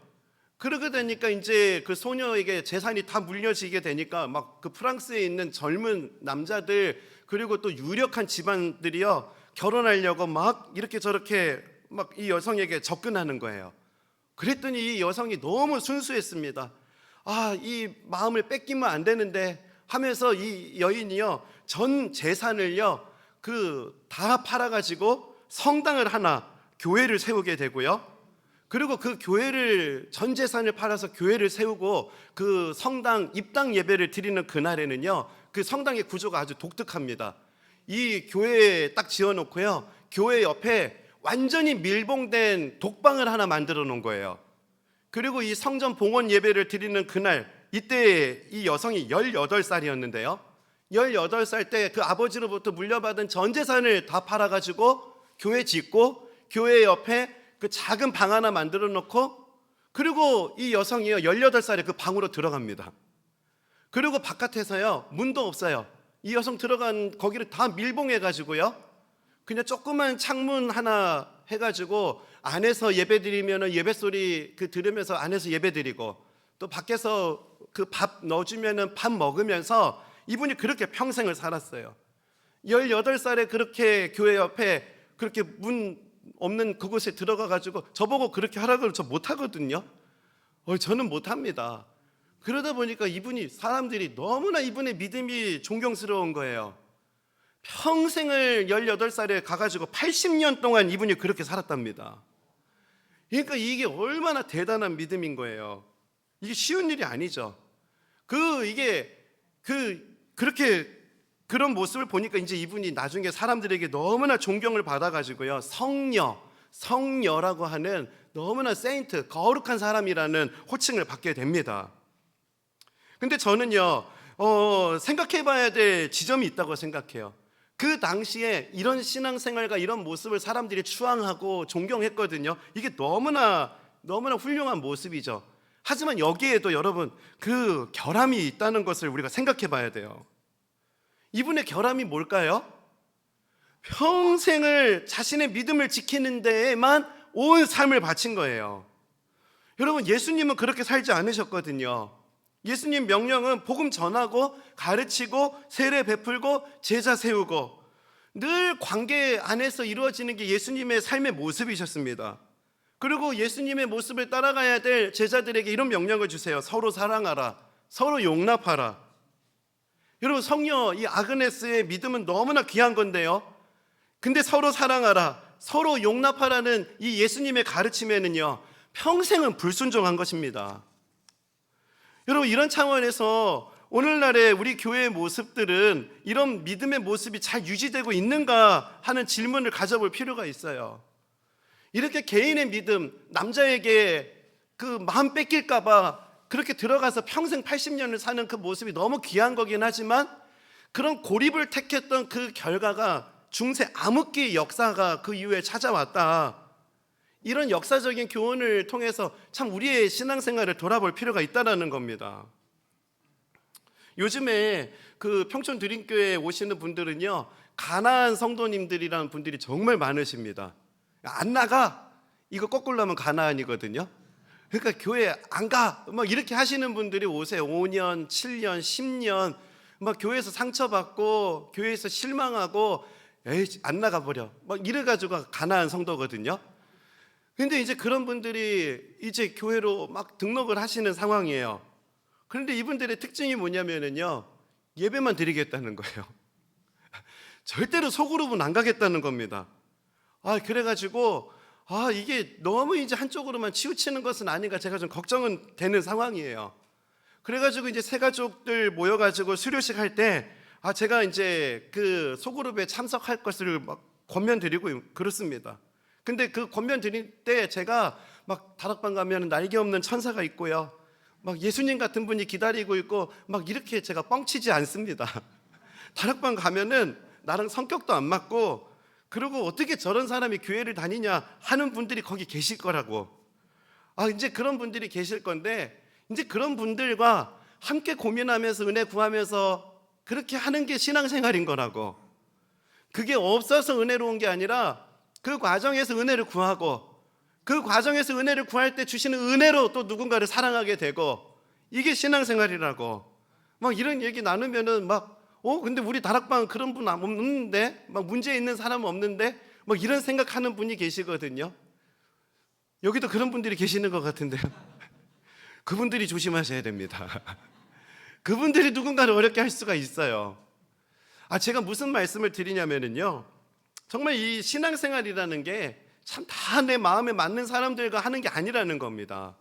그러게 되니까 이제 그 소녀에게 재산이 다 물려지게 되니까 막 그 프랑스에 있는 젊은 남자들 그리고 또 유력한 집안들이요 결혼하려고 막 이렇게 저렇게 막 이 여성에게 접근하는 거예요. 그랬더니 이 여성이 너무 순수했습니다. 아, 이 마음을 뺏기면 안 되는데 하면서 이 여인이요 전 재산을요 그 다 팔아가지고 성당을 하나 교회를 세우게 되고요. 그리고 그 교회를 전 재산을 팔아서 교회를 세우고 그 성당 입당 예배를 드리는 그날에는요 그 성당의 구조가 아주 독특합니다. 이 교회에 딱 지어놓고요 교회 옆에 완전히 밀봉된 독방을 하나 만들어 놓은 거예요. 그리고 이 성전 봉헌 예배를 드리는 그날 이때 이 여성이 18살이었는데요 18살 때 그 아버지로부터 물려받은 전 재산을 다 팔아가지고 교회 짓고 교회 옆에 그 작은 방 하나 만들어 놓고 그리고 이 여성이요 18살에 그 방으로 들어갑니다. 그리고 바깥에서요 문도 없어요. 이 여성 들어간 거기를 다 밀봉해 가지고요 그냥 조그만 창문 하나 해가지고 안에서 예배 드리면 예배 소리 그 들으면서 안에서 예배 드리고 또 밖에서 그 밥 넣어주면 밥 먹으면서 이분이 그렇게 평생을 살았어요. 18살에 그렇게 교회 옆에 그렇게 문 없는 그곳에 들어가 가지고 저보고 그렇게 하라고 저 못하거든요. 저는 못합니다. 그러다 보니까 이분이 사람들이 너무나 이분의 믿음이 존경스러운 거예요. 평생을 18살에 가가지고 80년 동안 이분이 그렇게 살았답니다. 그러니까 이게 얼마나 대단한 믿음인 거예요. 이게 쉬운 일이 아니죠. 그렇게 그런 모습을 보니까 이제 이분이 나중에 사람들에게 너무나 존경을 받아가지고요 성녀라고 하는 너무나 세인트 거룩한 사람이라는 호칭을 받게 됩니다. 근데 저는요 생각해봐야 될 지점이 있다고 생각해요. 그 당시에 이런 신앙생활과 이런 모습을 사람들이 추앙하고 존경했거든요. 이게 너무나 훌륭한 모습이죠. 하지만 여기에도 여러분 그 결함이 있다는 것을 우리가 생각해 봐야 돼요. 이분의 결함이 뭘까요? 평생을 자신의 믿음을 지키는 데에만 온 삶을 바친 거예요. 여러분 예수님은 그렇게 살지 않으셨거든요. 예수님 명령은 복음 전하고 가르치고 세례 베풀고 제자 세우고 늘 관계 안에서 이루어지는 게 예수님의 삶의 모습이셨습니다. 그리고 예수님의 모습을 따라가야 될 제자들에게 이런 명령을 주세요. 서로 사랑하라, 서로 용납하라. 여러분 성녀 이 아그네스의 믿음은 너무나 귀한 건데요 근데 서로 사랑하라, 서로 용납하라는 이 예수님의 가르침에는요 평생은 불순종한 것입니다. 여러분 이런 차원에서 오늘날의 우리 교회의 모습들은 이런 믿음의 모습이 잘 유지되고 있는가 하는 질문을 가져볼 필요가 있어요. 이렇게 개인의 믿음, 남자에게 그 마음 뺏길까 봐 그렇게 들어가서 평생 80년을 사는 그 모습이 너무 귀한 거긴 하지만 그런 고립을 택했던 그 결과가 중세 암흑기 역사가 그 이후에 찾아왔다. 이런 역사적인 교훈을 통해서 참 우리의 신앙생활을 돌아볼 필요가 있다는 겁니다. 요즘에 그 평촌 드림교회에 오시는 분들은요 가나안 성도님들이라는 분들이 정말 많으십니다. 안 나가? 이거 거꾸로 하면 가나안이거든요. 그러니까 교회 안 가? 막 이렇게 하시는 분들이 오세요. 5년, 7년, 10년 막 교회에서 상처받고 교회에서 실망하고 에이 안 나가버려 막 이래가지고 가나안 성도거든요. 근데 이제 그런 분들이 이제 교회로 막 등록을 하시는 상황이에요. 그런데 이분들의 특징이 뭐냐면요 예배만 드리겠다는 거예요. 절대로 소그룹은 안 가겠다는 겁니다. 그래가지고 이게 너무 이제 한쪽으로만 치우치는 것은 아닌가 제가 좀 걱정은 되는 상황이에요. 그래가지고 이제 새 가족들 모여가지고 수료식 할 때 제가 이제 그 소그룹에 참석할 것을 막 권면 드리고 그렇습니다. 근데 그 권면 드릴 때 제가 막 다락방 가면 날개 없는 천사가 있고요 막 예수님 같은 분이 기다리고 있고 막 이렇게 제가 뻥치지 않습니다. 다락방 가면은 나랑 성격도 안 맞고 그리고 어떻게 저런 사람이 교회를 다니냐 하는 분들이 거기 계실 거라고. 이제 그런 분들이 계실 건데 이제 그런 분들과 함께 고민하면서 은혜 구하면서 그렇게 하는 게 신앙생활인 거라고. 그게 없어서 은혜로운 게 아니라 그 과정에서 은혜를 구하고 그 과정에서 은혜를 구할 때 주시는 은혜로 또 누군가를 사랑하게 되고, 이게 신앙생활이라고. 막 이런 얘기 나누면은 근데 우리 다락방 그런 분 없는데, 막 문제 있는 사람은 없는데, 막 이런 생각하는 분이 계시거든요. 여기도 그런 분들이 계시는 것 같은데요. 그분들이 조심하셔야 됩니다. 그분들이 누군가를 어렵게 할 수가 있어요. 제가 무슨 말씀을 드리냐면요, 정말 이 신앙생활이라는 게 참 다 내 마음에 맞는 사람들과 하는 게 아니라는 겁니다.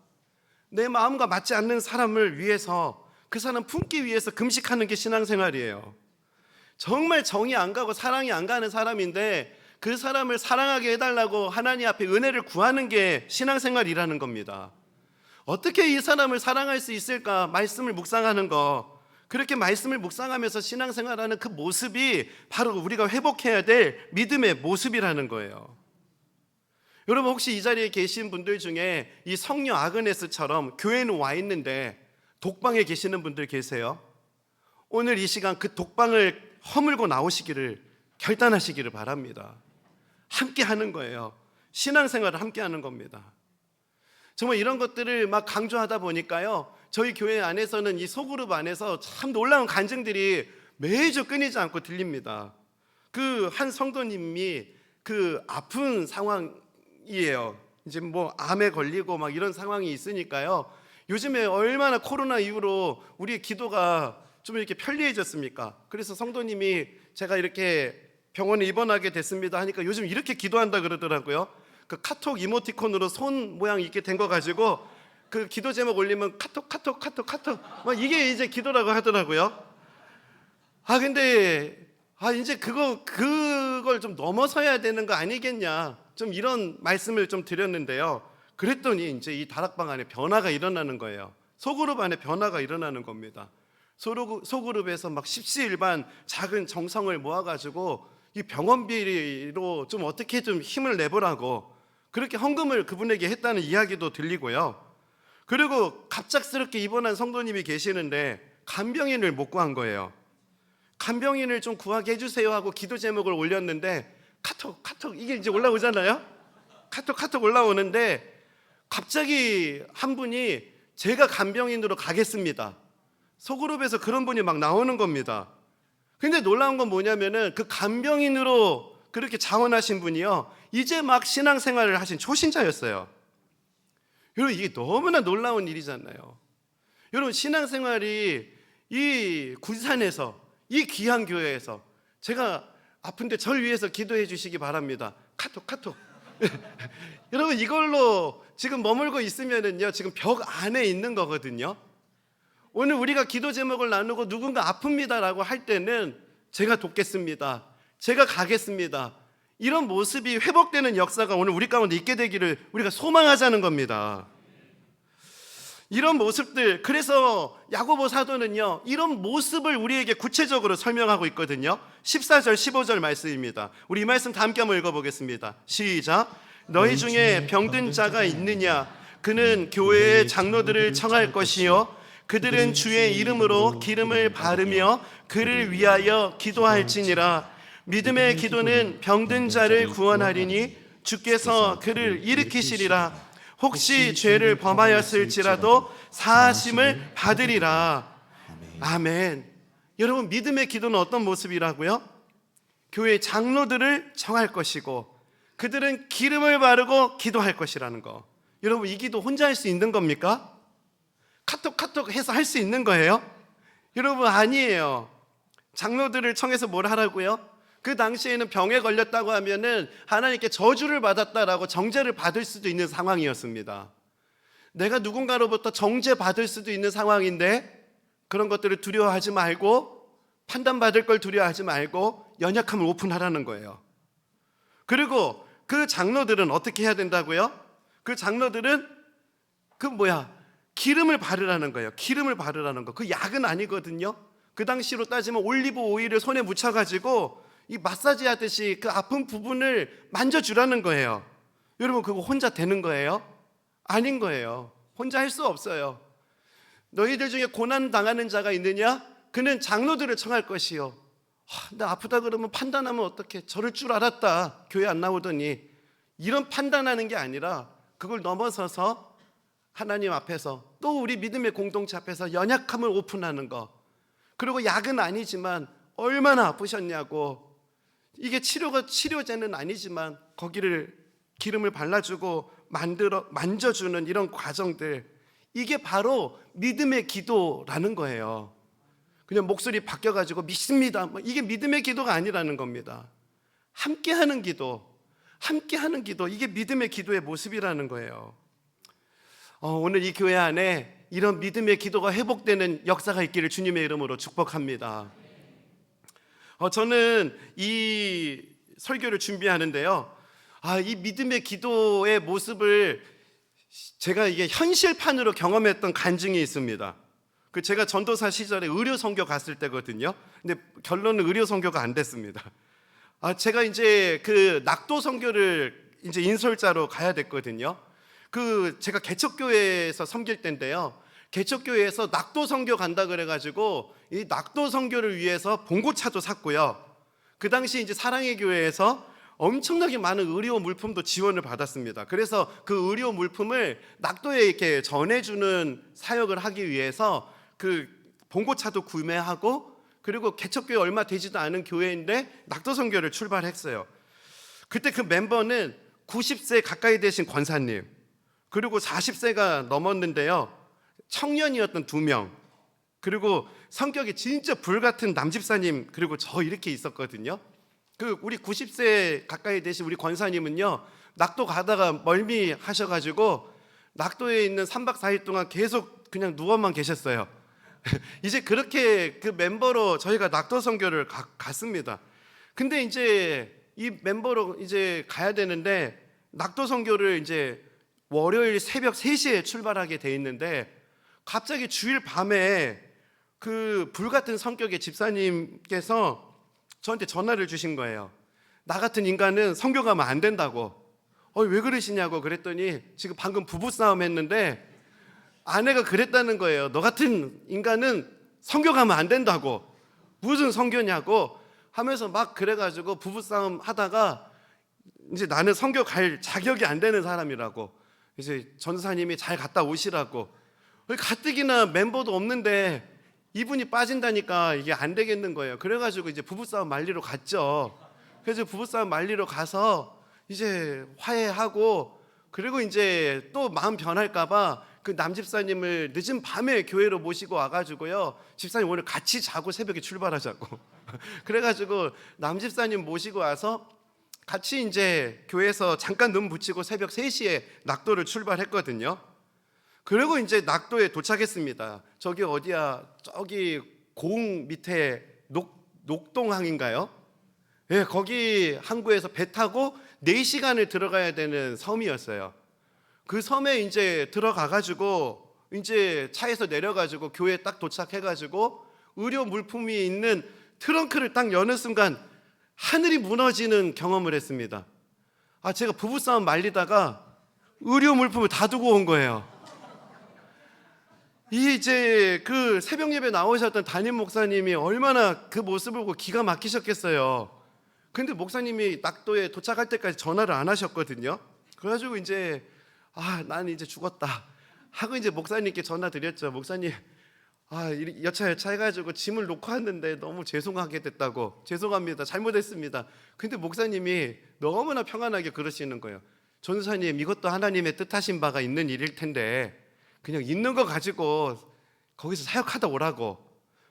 내 마음과 맞지 않는 사람을 위해서, 그 사람 품기 위해서 금식하는 게 신앙생활이에요. 정말 정이 안 가고 사랑이 안 가는 사람인데 그 사람을 사랑하게 해달라고 하나님 앞에 은혜를 구하는 게 신앙생활이라는 겁니다. 어떻게 이 사람을 사랑할 수 있을까? 말씀을 묵상하는 거. 그렇게 말씀을 묵상하면서 신앙생활하는 그 모습이 바로 우리가 회복해야 될 믿음의 모습이라는 거예요. 여러분, 혹시 이 자리에 계신 분들 중에 이 성녀 아그네스처럼 교회는 와 있는데 독방에 계시는 분들 계세요? 오늘 이 시간 그 독방을 허물고 나오시기를 결단하시기를 바랍니다. 함께 하는 거예요. 신앙생활을 함께 하는 겁니다. 정말 이런 것들을 막 강조하다 보니까요, 저희 교회 안에서는 이 소그룹 안에서 참 놀라운 간증들이 매주 끊이지 않고 들립니다. 그 한 성도님이 그 아픈 상황이에요. 이제 암에 걸리고 막 이런 상황이 있으니까요, 요즘에 얼마나 코로나 이후로 우리의 기도가 좀 이렇게 편리해졌습니까? 그래서 성도님이 제가 이렇게 병원에 입원하게 됐습니다 하니까 요즘 이렇게 기도한다 그러더라고요. 그 카톡 이모티콘으로 손 모양 있게 된 거 가지고 그 기도 제목 올리면 카톡 막 이게 이제 기도라고 하더라고요. 근데 이제 그걸 좀 넘어서야 되는 거 아니겠냐, 좀 이런 말씀을 좀 드렸는데요. 그랬더니 이제 이 다락방 안에 변화가 일어나는 거예요. 소그룹 안에 변화가 일어나는 겁니다. 소그룹에서 막 십시일반 작은 정성을 모아가지고 이 병원비로 좀 어떻게 좀 힘을 내보라고 그렇게 헌금을 그분에게 했다는 이야기도 들리고요. 그리고 갑작스럽게 입원한 성도님이 계시는데 간병인을 못 구한 거예요. 간병인을 좀 구하게 해주세요 하고 기도 제목을 올렸는데 카톡 이게 이제 올라오잖아요. 카톡 올라오는데 갑자기 한 분이 제가 간병인으로 가겠습니다. 소그룹에서 그런 분이 막 나오는 겁니다. 근데 놀라운 건 뭐냐면은 그 간병인으로 그렇게 자원하신 분이요, 이제 막 신앙생활을 하신 초신자였어요. 여러분, 이게 너무나 놀라운 일이잖아요. 여러분, 신앙생활이 이 군산에서, 이 귀한 교회에서, 제가 아픈데 절 위해서 기도해 주시기 바랍니다. 카톡 여러분, 이걸로 지금 머물고 있으면은요, 지금 벽 안에 있는 거거든요. 오늘 우리가 기도 제목을 나누고 누군가 아픕니다라고 할 때는 제가 돕겠습니다, 제가 가겠습니다, 이런 모습이 회복되는 역사가 오늘 우리 가운데 있게 되기를 우리가 소망하자는 겁니다. 이런 모습들, 그래서 야고보 사도는요, 이런 모습을 우리에게 구체적으로 설명하고 있거든요. 14절 15절 말씀입니다. 우리 이 말씀 다 함께 한번 읽어보겠습니다. 시작. 너희 중에 병든 자가 있느냐? 그는 교회의 장로들을 청할 것이요, 그들은 주의 이름으로 기름을 바르며 그를 위하여 기도할지니라. 믿음의 기도는 병든 자를 구원하리니 주께서 그를 일으키시리라. 혹시 죄를 범하였을지라도 사하심을 받으리라. 아멘. 여러분, 믿음의 기도는 어떤 모습이라고요? 교회 장로들을 청할 것이고 그들은 기름을 바르고 기도할 것이라는 거. 여러분, 이 기도 혼자 할 수 있는 겁니까? 카톡 해서 할 수 있는 거예요? 여러분, 아니에요. 장로들을 청해서 뭘 하라고요? 그 당시에는 병에 걸렸다고 하면은 하나님께 저주를 받았다라고 정죄를 받을 수도 있는 상황이었습니다. 내가 누군가로부터 정죄 받을 수도 있는 상황인데 그런 것들을 두려워하지 말고, 판단받을 걸 두려워하지 말고 연약함을 오픈하라는 거예요. 그리고 그 장로들은 어떻게 해야 된다고요? 그 장로들은 기름을 바르라는 거예요. 기름을 바르라는 거. 그 약은 아니거든요. 그 당시로 따지면 올리브 오일을 손에 묻혀가지고 이 마사지 하듯이 그 아픈 부분을 만져주라는 거예요. 여러분, 그거 혼자 되는 거예요? 아닌 거예요. 혼자 할 수 없어요. 너희들 중에 고난 당하는 자가 있느냐? 그는 장로들을 청할 것이요. 나 아프다 그러면 판단하면 어떡해? 저럴 줄 알았다, 교회 안 나오더니. 이런 판단하는 게 아니라 그걸 넘어서서 하나님 앞에서 또 우리 믿음의 공동체 앞에서 연약함을 오픈하는 거, 그리고 약은 아니지만 얼마나 아프셨냐고, 이게 치료제는 아니지만 거기를 기름을 발라주고 만져주는 이런 과정들, 이게 바로 믿음의 기도라는 거예요. 그냥 목소리 바뀌어가지고 믿습니다, 이게 믿음의 기도가 아니라는 겁니다. 함께하는 기도, 이게 믿음의 기도의 모습이라는 거예요. 오늘 이 교회 안에 이런 믿음의 기도가 회복되는 역사가 있기를 주님의 이름으로 축복합니다. 저는 이 설교를 준비하는데요, 이 믿음의 기도의 모습을 제가 이게 현실판으로 경험했던 간증이 있습니다. 제가 전도사 시절에 의료 선교 갔을 때거든요. 근데 결론은 의료 선교가 안 됐습니다. 제가 이제 그 낙도 선교를 이제 인솔자로 가야 됐거든요. 제가 개척교회에서 섬길 때인데요, 개척교회에서 낙도 선교 간다 그래가지고 이 낙도 선교를 위해서 봉고차도 샀고요. 그 당시 이제 사랑의 교회에서 엄청나게 많은 의료 물품도 지원을 받았습니다. 그래서 그 의료 물품을 낙도에 이렇게 전해주는 사역을 하기 위해서 그 봉고차도 구매하고, 그리고 개척교회 얼마 되지도 않은 교회인데 낙도 선교를 출발했어요. 그때 그 멤버는 90세 가까이 되신 권사님, 그리고 40세가 넘었는데요, 청년이었던 2명, 그리고 성격이 진짜 불같은 남집사님, 그리고 저 이렇게 있었거든요. 우리 90세 가까이 되신 우리 권사님은요, 낙도 가다가 멀미하셔가지고 낙도에 있는 3박 4일 동안 계속 그냥 누워만 계셨어요. 이제 그렇게 그 멤버로 저희가 낙도 선교를 갔습니다. 근데 이제 이 멤버로 이제 가야 되는데, 낙도 선교를 이제 월요일 새벽 3시에 출발하게 돼 있는데, 갑자기 주일 밤에 그 불같은 성격의 집사님께서 저한테 전화를 주신 거예요. 나 같은 인간은 선교 가면 안 된다고. 왜 그러시냐고 그랬더니, 지금 방금 부부싸움 했는데 아내가 그랬다는 거예요. 너 같은 인간은 선교 가면 안 된다고. 무슨 선교냐고 하면서 막 그래가지고 부부싸움 하다가, 이제 나는 선교 갈 자격이 안 되는 사람이라고, 이제 전사님이 잘 갔다 오시라고. 가뜩이나 멤버도 없는데 이분이 빠진다니까 이게 안 되겠는 거예요. 그래가지고 이제 부부싸움 말리러 갔죠. 그래서 부부싸움 말리러 가서 이제 화해하고, 그리고 이제 또 마음 변할까봐 그 남집사님을 늦은 밤에 교회로 모시고 와가지고요, 집사님 오늘 같이 자고 새벽에 출발하자고. 그래가지고 남집사님 모시고 와서 같이 이제 교회에서 잠깐 눈 붙이고 새벽 3시에 낙도를 출발했거든요. 그리고 이제 낙도에 도착했습니다. 저기 어디야? 저기 고흥 밑에 녹동항인가요? 예, 거기 항구에서 배 타고 4시간을 들어가야 되는 섬이었어요. 그 섬에 이제 들어가가지고 이제 차에서 내려가지고 교회에 딱 도착해가지고 의료 물품이 있는 트렁크를 딱 여는 순간 하늘이 무너지는 경험을 했습니다. 제가 부부싸움 말리다가 의료 물품을 다 두고 온 거예요. 이제 그 새벽 예배 나오셨던 담임 목사님이 얼마나 그 모습을 보고 기가 막히셨겠어요. 근데 목사님이 낙도에 도착할 때까지 전화를 안 하셨거든요. 그래가지고 이제 나는 이제 죽었다 하고 이제 목사님께 전화 드렸죠. 목사님, 여차 해가지고 짐을 놓고 왔는데 너무 죄송하게 됐다고. 죄송합니다, 잘못했습니다. 근데 목사님이 너무나 평안하게 그러시는 거예요. 전사님, 이것도 하나님의 뜻하신 바가 있는 일일 텐데 그냥 있는 거 가지고 거기서 사역하다 오라고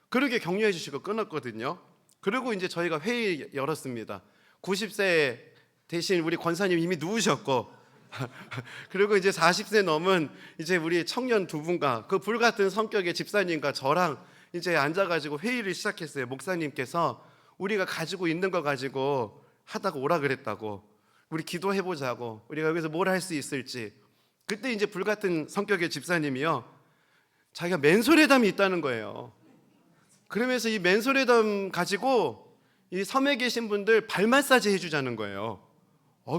그렇게 격려해 주시고 끊었거든요. 그리고 이제 저희가 회의 열었습니다. 90세 대신 우리 권사님 이미 누우셨고 그리고 이제 40세 넘은 이제 우리 청년 2분과 그 불같은 성격의 집사님과 저랑 이제 앉아가지고 회의를 시작했어요. 목사님께서 우리가 가지고 있는 거 가지고 하다가 오라 그랬다고, 우리 기도해보자고, 우리가 여기서 뭘 할 수 있을지. 그때 이제 불같은 성격의 집사님이요, 자기가 맨소레담이 있다는 거예요. 그러면서 이 맨소레담 가지고 이 섬에 계신 분들 발 마사지 해주자는 거예요.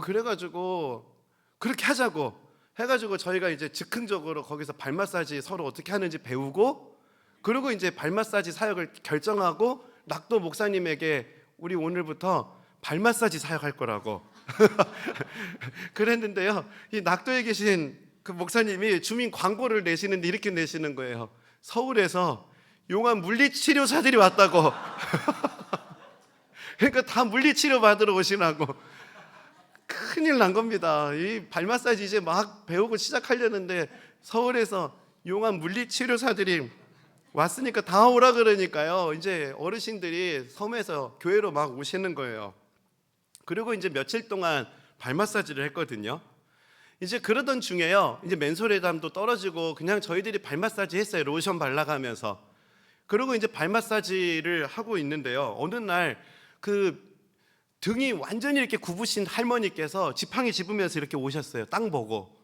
그래가지고 그렇게 하자고 해가지고 저희가 이제 즉흥적으로 거기서 발 마사지 서로 어떻게 하는지 배우고, 그리고 이제 발 마사지 사역을 결정하고 낙도 목사님에게 우리 오늘부터 발 마사지 사역할 거라고 그랬는데요. 이 낙도에 계신 그 목사님이 주민 광고를 내시는데 이렇게 내시는 거예요. 서울에서 용한 물리치료사들이 왔다고. 그러니까 다 물리치료 받으러 오시라고. 큰일 난 겁니다. 이 발 마사지 이제 막 배우고 시작하려는데 서울에서 용한 물리치료사들이 왔으니까 다 오라 그러니까요. 이제 어르신들이 섬에서 교회로 막 오시는 거예요. 그리고 이제 며칠 동안 발 마사지를 했거든요. 이제 그러던 중에요. 이제 맨솔에담도 떨어지고 그냥 저희들이 발 마사지 했어요. 로션 발라가면서. 그리고 이제 발 마사지를 하고 있는데요. 어느 날 그 등이 완전히 이렇게 굽으신 할머니께서 지팡이 집으면서 이렇게 오셨어요. 땅 보고.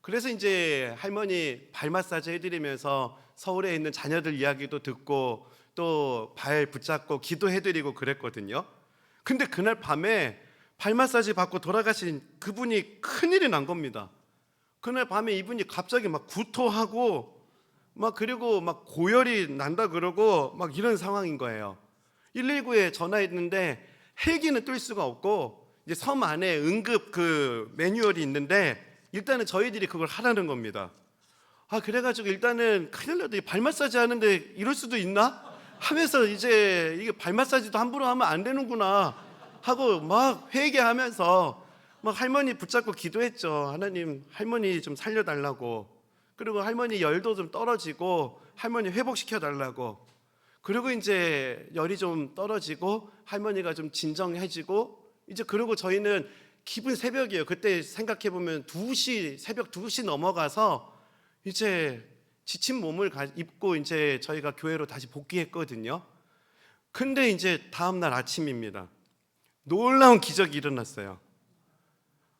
그래서 이제 할머니 발 마사지 해드리면서 서울에 있는 자녀들 이야기도 듣고 또 발 붙잡고 기도해드리고 그랬거든요. 근데 그날 밤에 발 마사지 받고 돌아가신 그분이 큰일이 난 겁니다. 그날 밤에 이분이 갑자기 막 구토하고 막 그리고 막 고열이 난다 그러고 막 이런 상황인 거예요. 119에 전화했는데 헬기는 뜰 수가 없고 이제 섬 안에 응급 그 매뉴얼이 있는데 일단은 저희들이 그걸 하라는 겁니다. 그래가지고 일단은 큰일 나도 발 마사지 하는데 이럴 수도 있나? 하면서 이제 이게 발 마사지도 함부로 하면 안 되는구나 하고 막 회개하면서 막 할머니 붙잡고 기도했죠. 하나님 할머니 좀 살려달라고. 그리고 할머니 열도 좀 떨어지고 할머니 회복시켜 달라고. 그리고 이제 열이 좀 떨어지고 할머니가 좀 진정해지고 이제 그리고 저희는 기분 새벽이에요. 그때 생각해 보면 새벽 2시 넘어가서 이제 지친 몸을 입고 이제 저희가 교회로 다시 복귀했거든요. 근데 이제 다음 날 아침입니다. 놀라운 기적이 일어났어요.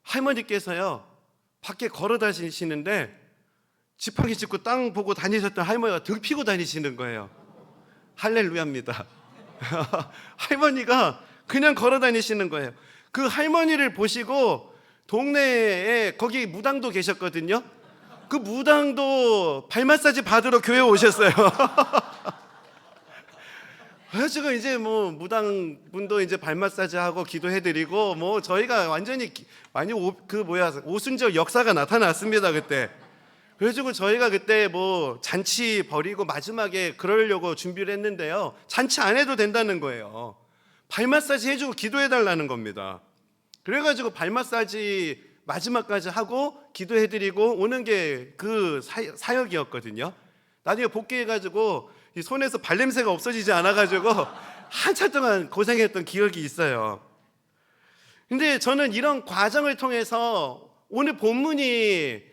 할머니께서요 밖에 걸어 다니시는데 지팡이 짚고 땅 보고 다니셨던 할머니가 등 피고 다니시는 거예요. 할렐루야입니다. 할머니가 그냥 걸어 다니시는 거예요. 그 할머니를 보시고 동네에 거기 무당도 계셨거든요. 그 무당도 발 마사지 받으러 교회 오셨어요. 그래가지고 이제 뭐 무당 분도 이제 발 마사지 하고 기도해드리고 뭐 저희가 완전히 오순절 역사가 나타났습니다 그때. 그래가지고 저희가 그때 뭐 잔치 벌이고 마지막에 그러려고 준비를 했는데요. 잔치 안 해도 된다는 거예요. 발 마사지 해주고 기도해달라는 겁니다. 그래가지고 발 마사지 마지막까지 하고 기도해드리고 오는 게 그 사역이었거든요. 나중에 복귀해가지고 이 손에서 발냄새가 없어지지 않아가지고 한참 동안 고생했던 기억이 있어요. 근데 저는 이런 과정을 통해서 오늘 본문을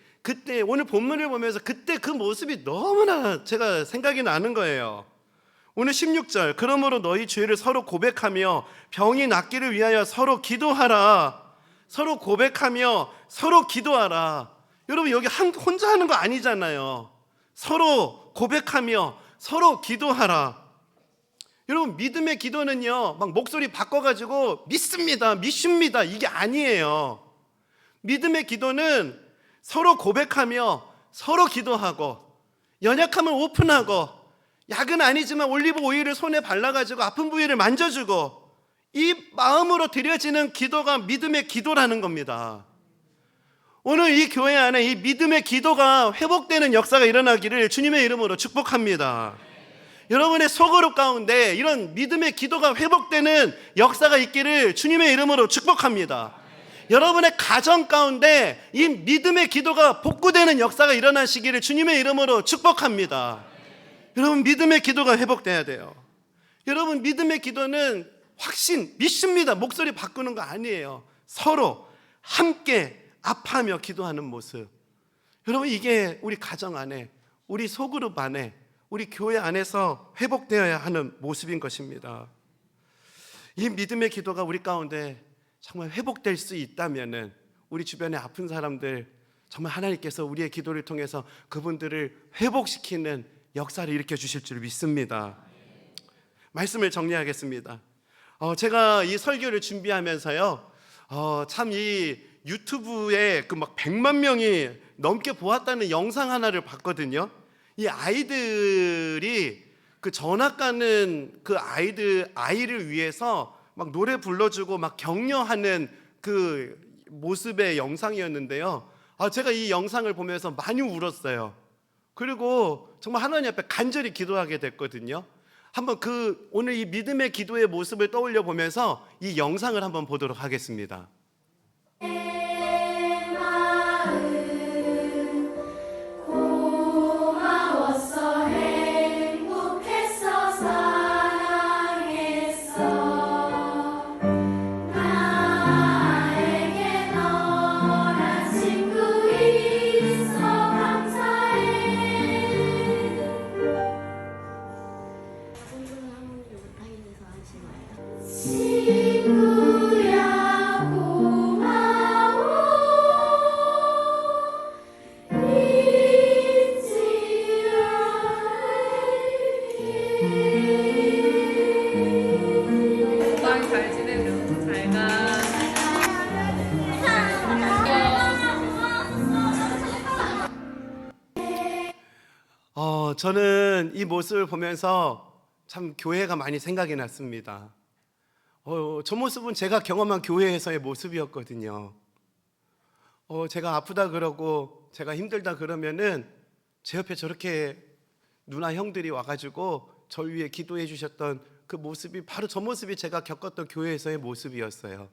보면서 그때 그 모습이 너무나 제가 생각이 나는 거예요. 오늘 16절 그러므로 너희 죄를 서로 고백하며 병이 낫기를 위하여 서로 기도하라. 서로 고백하며 서로 기도하라. 여러분 여기 혼자 하는 거 아니잖아요. 서로 고백하며 서로 기도하라. 여러분 믿음의 기도는요 막 목소리 바꿔가지고 믿습니다 이게 아니에요. 믿음의 기도는 서로 고백하며 서로 기도하고 연약함을 오픈하고 약은 아니지만 올리브 오일을 손에 발라가지고 아픈 부위를 만져주고 이 마음으로 드려지는 기도가 믿음의 기도라는 겁니다. 오늘 이 교회 안에 이 믿음의 기도가 회복되는 역사가 일어나기를 주님의 이름으로 축복합니다. 여러분의 소그룹 가운데 이런 믿음의 기도가 회복되는 역사가 있기를 주님의 이름으로 축복합니다. 여러분의 가정 가운데 이 믿음의 기도가 복구되는 역사가 일어나시기를 주님의 이름으로 축복합니다. 여러분 믿음의 기도가 회복돼야 돼요. 여러분 믿음의 기도는 믿습니다. 목소리 바꾸는 거 아니에요. 서로 함께 아파하며 기도하는 모습. 여러분 이게 우리 가정 안에 우리 소그룹 안에 우리 교회 안에서 회복되어야 하는 모습인 것입니다. 이 믿음의 기도가 우리 가운데 정말 회복될 수 있다면은 우리 주변에 아픈 사람들 정말 하나님께서 우리의 기도를 통해서 그분들을 회복시키는 역사를 일으켜 주실 줄 믿습니다. 말씀을 정리하겠습니다. 제가 이 설교를 준비하면서요, 참 이 유튜브에 그 막 100만 명이 넘게 보았다는 영상 하나를 봤거든요. 이 아이들이 그 전학 가는 그 아이를 위해서 막 노래 불러주고 막 격려하는 그 모습의 영상이었는데요. 제가 이 영상을 보면서 많이 울었어요. 그리고 정말 하나님 앞에 간절히 기도하게 됐거든요. 한번 오늘 이 믿음의 기도의 모습을 떠올려 보면서 이 영상을 한번 보도록 하겠습니다. 친구야 고마워 잊지 않을게. 건강 잘 지내면 잘 가. 저는 이 모습을 보면서 참 교회가 많이 생각이 났습니다. 저 모습은 제가 경험한 교회에서의 모습이었거든요. 제가 아프다 그러고 제가 힘들다 그러면은 제 옆에 저렇게 누나 형들이 와가지고 저 위해 기도해 주셨던 그 모습이 바로 저 모습이 제가 겪었던 교회에서의 모습이었어요.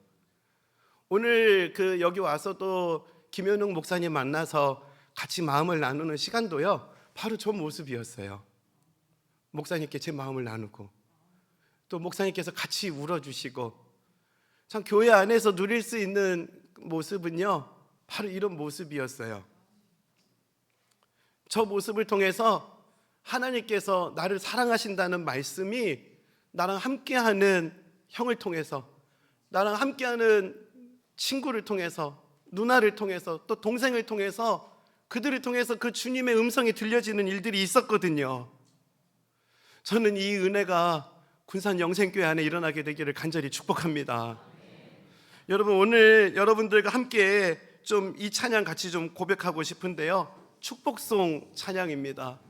오늘 여기 와서 또 김현웅 목사님 만나서 같이 마음을 나누는 시간도요, 바로 저 모습이었어요. 목사님께 제 마음을 나누고 또 목사님께서 같이 울어주시고, 참 교회 안에서 누릴 수 있는 모습은요 바로 이런 모습이었어요. 저 모습을 통해서 하나님께서 나를 사랑하신다는 말씀이 나랑 함께하는 형을 통해서, 나랑 함께하는 친구를 통해서, 누나를 통해서, 또 동생을 통해서, 그들을 통해서 그 주님의 음성이 들려지는 일들이 있었거든요. 저는 이 은혜가 군산 영생교회 안에 일어나게 되기를 간절히 축복합니다. 여러분, 오늘 여러분들과 함께 좀 이 찬양 같이 좀 고백하고 싶은데요, 축복송 찬양입니다.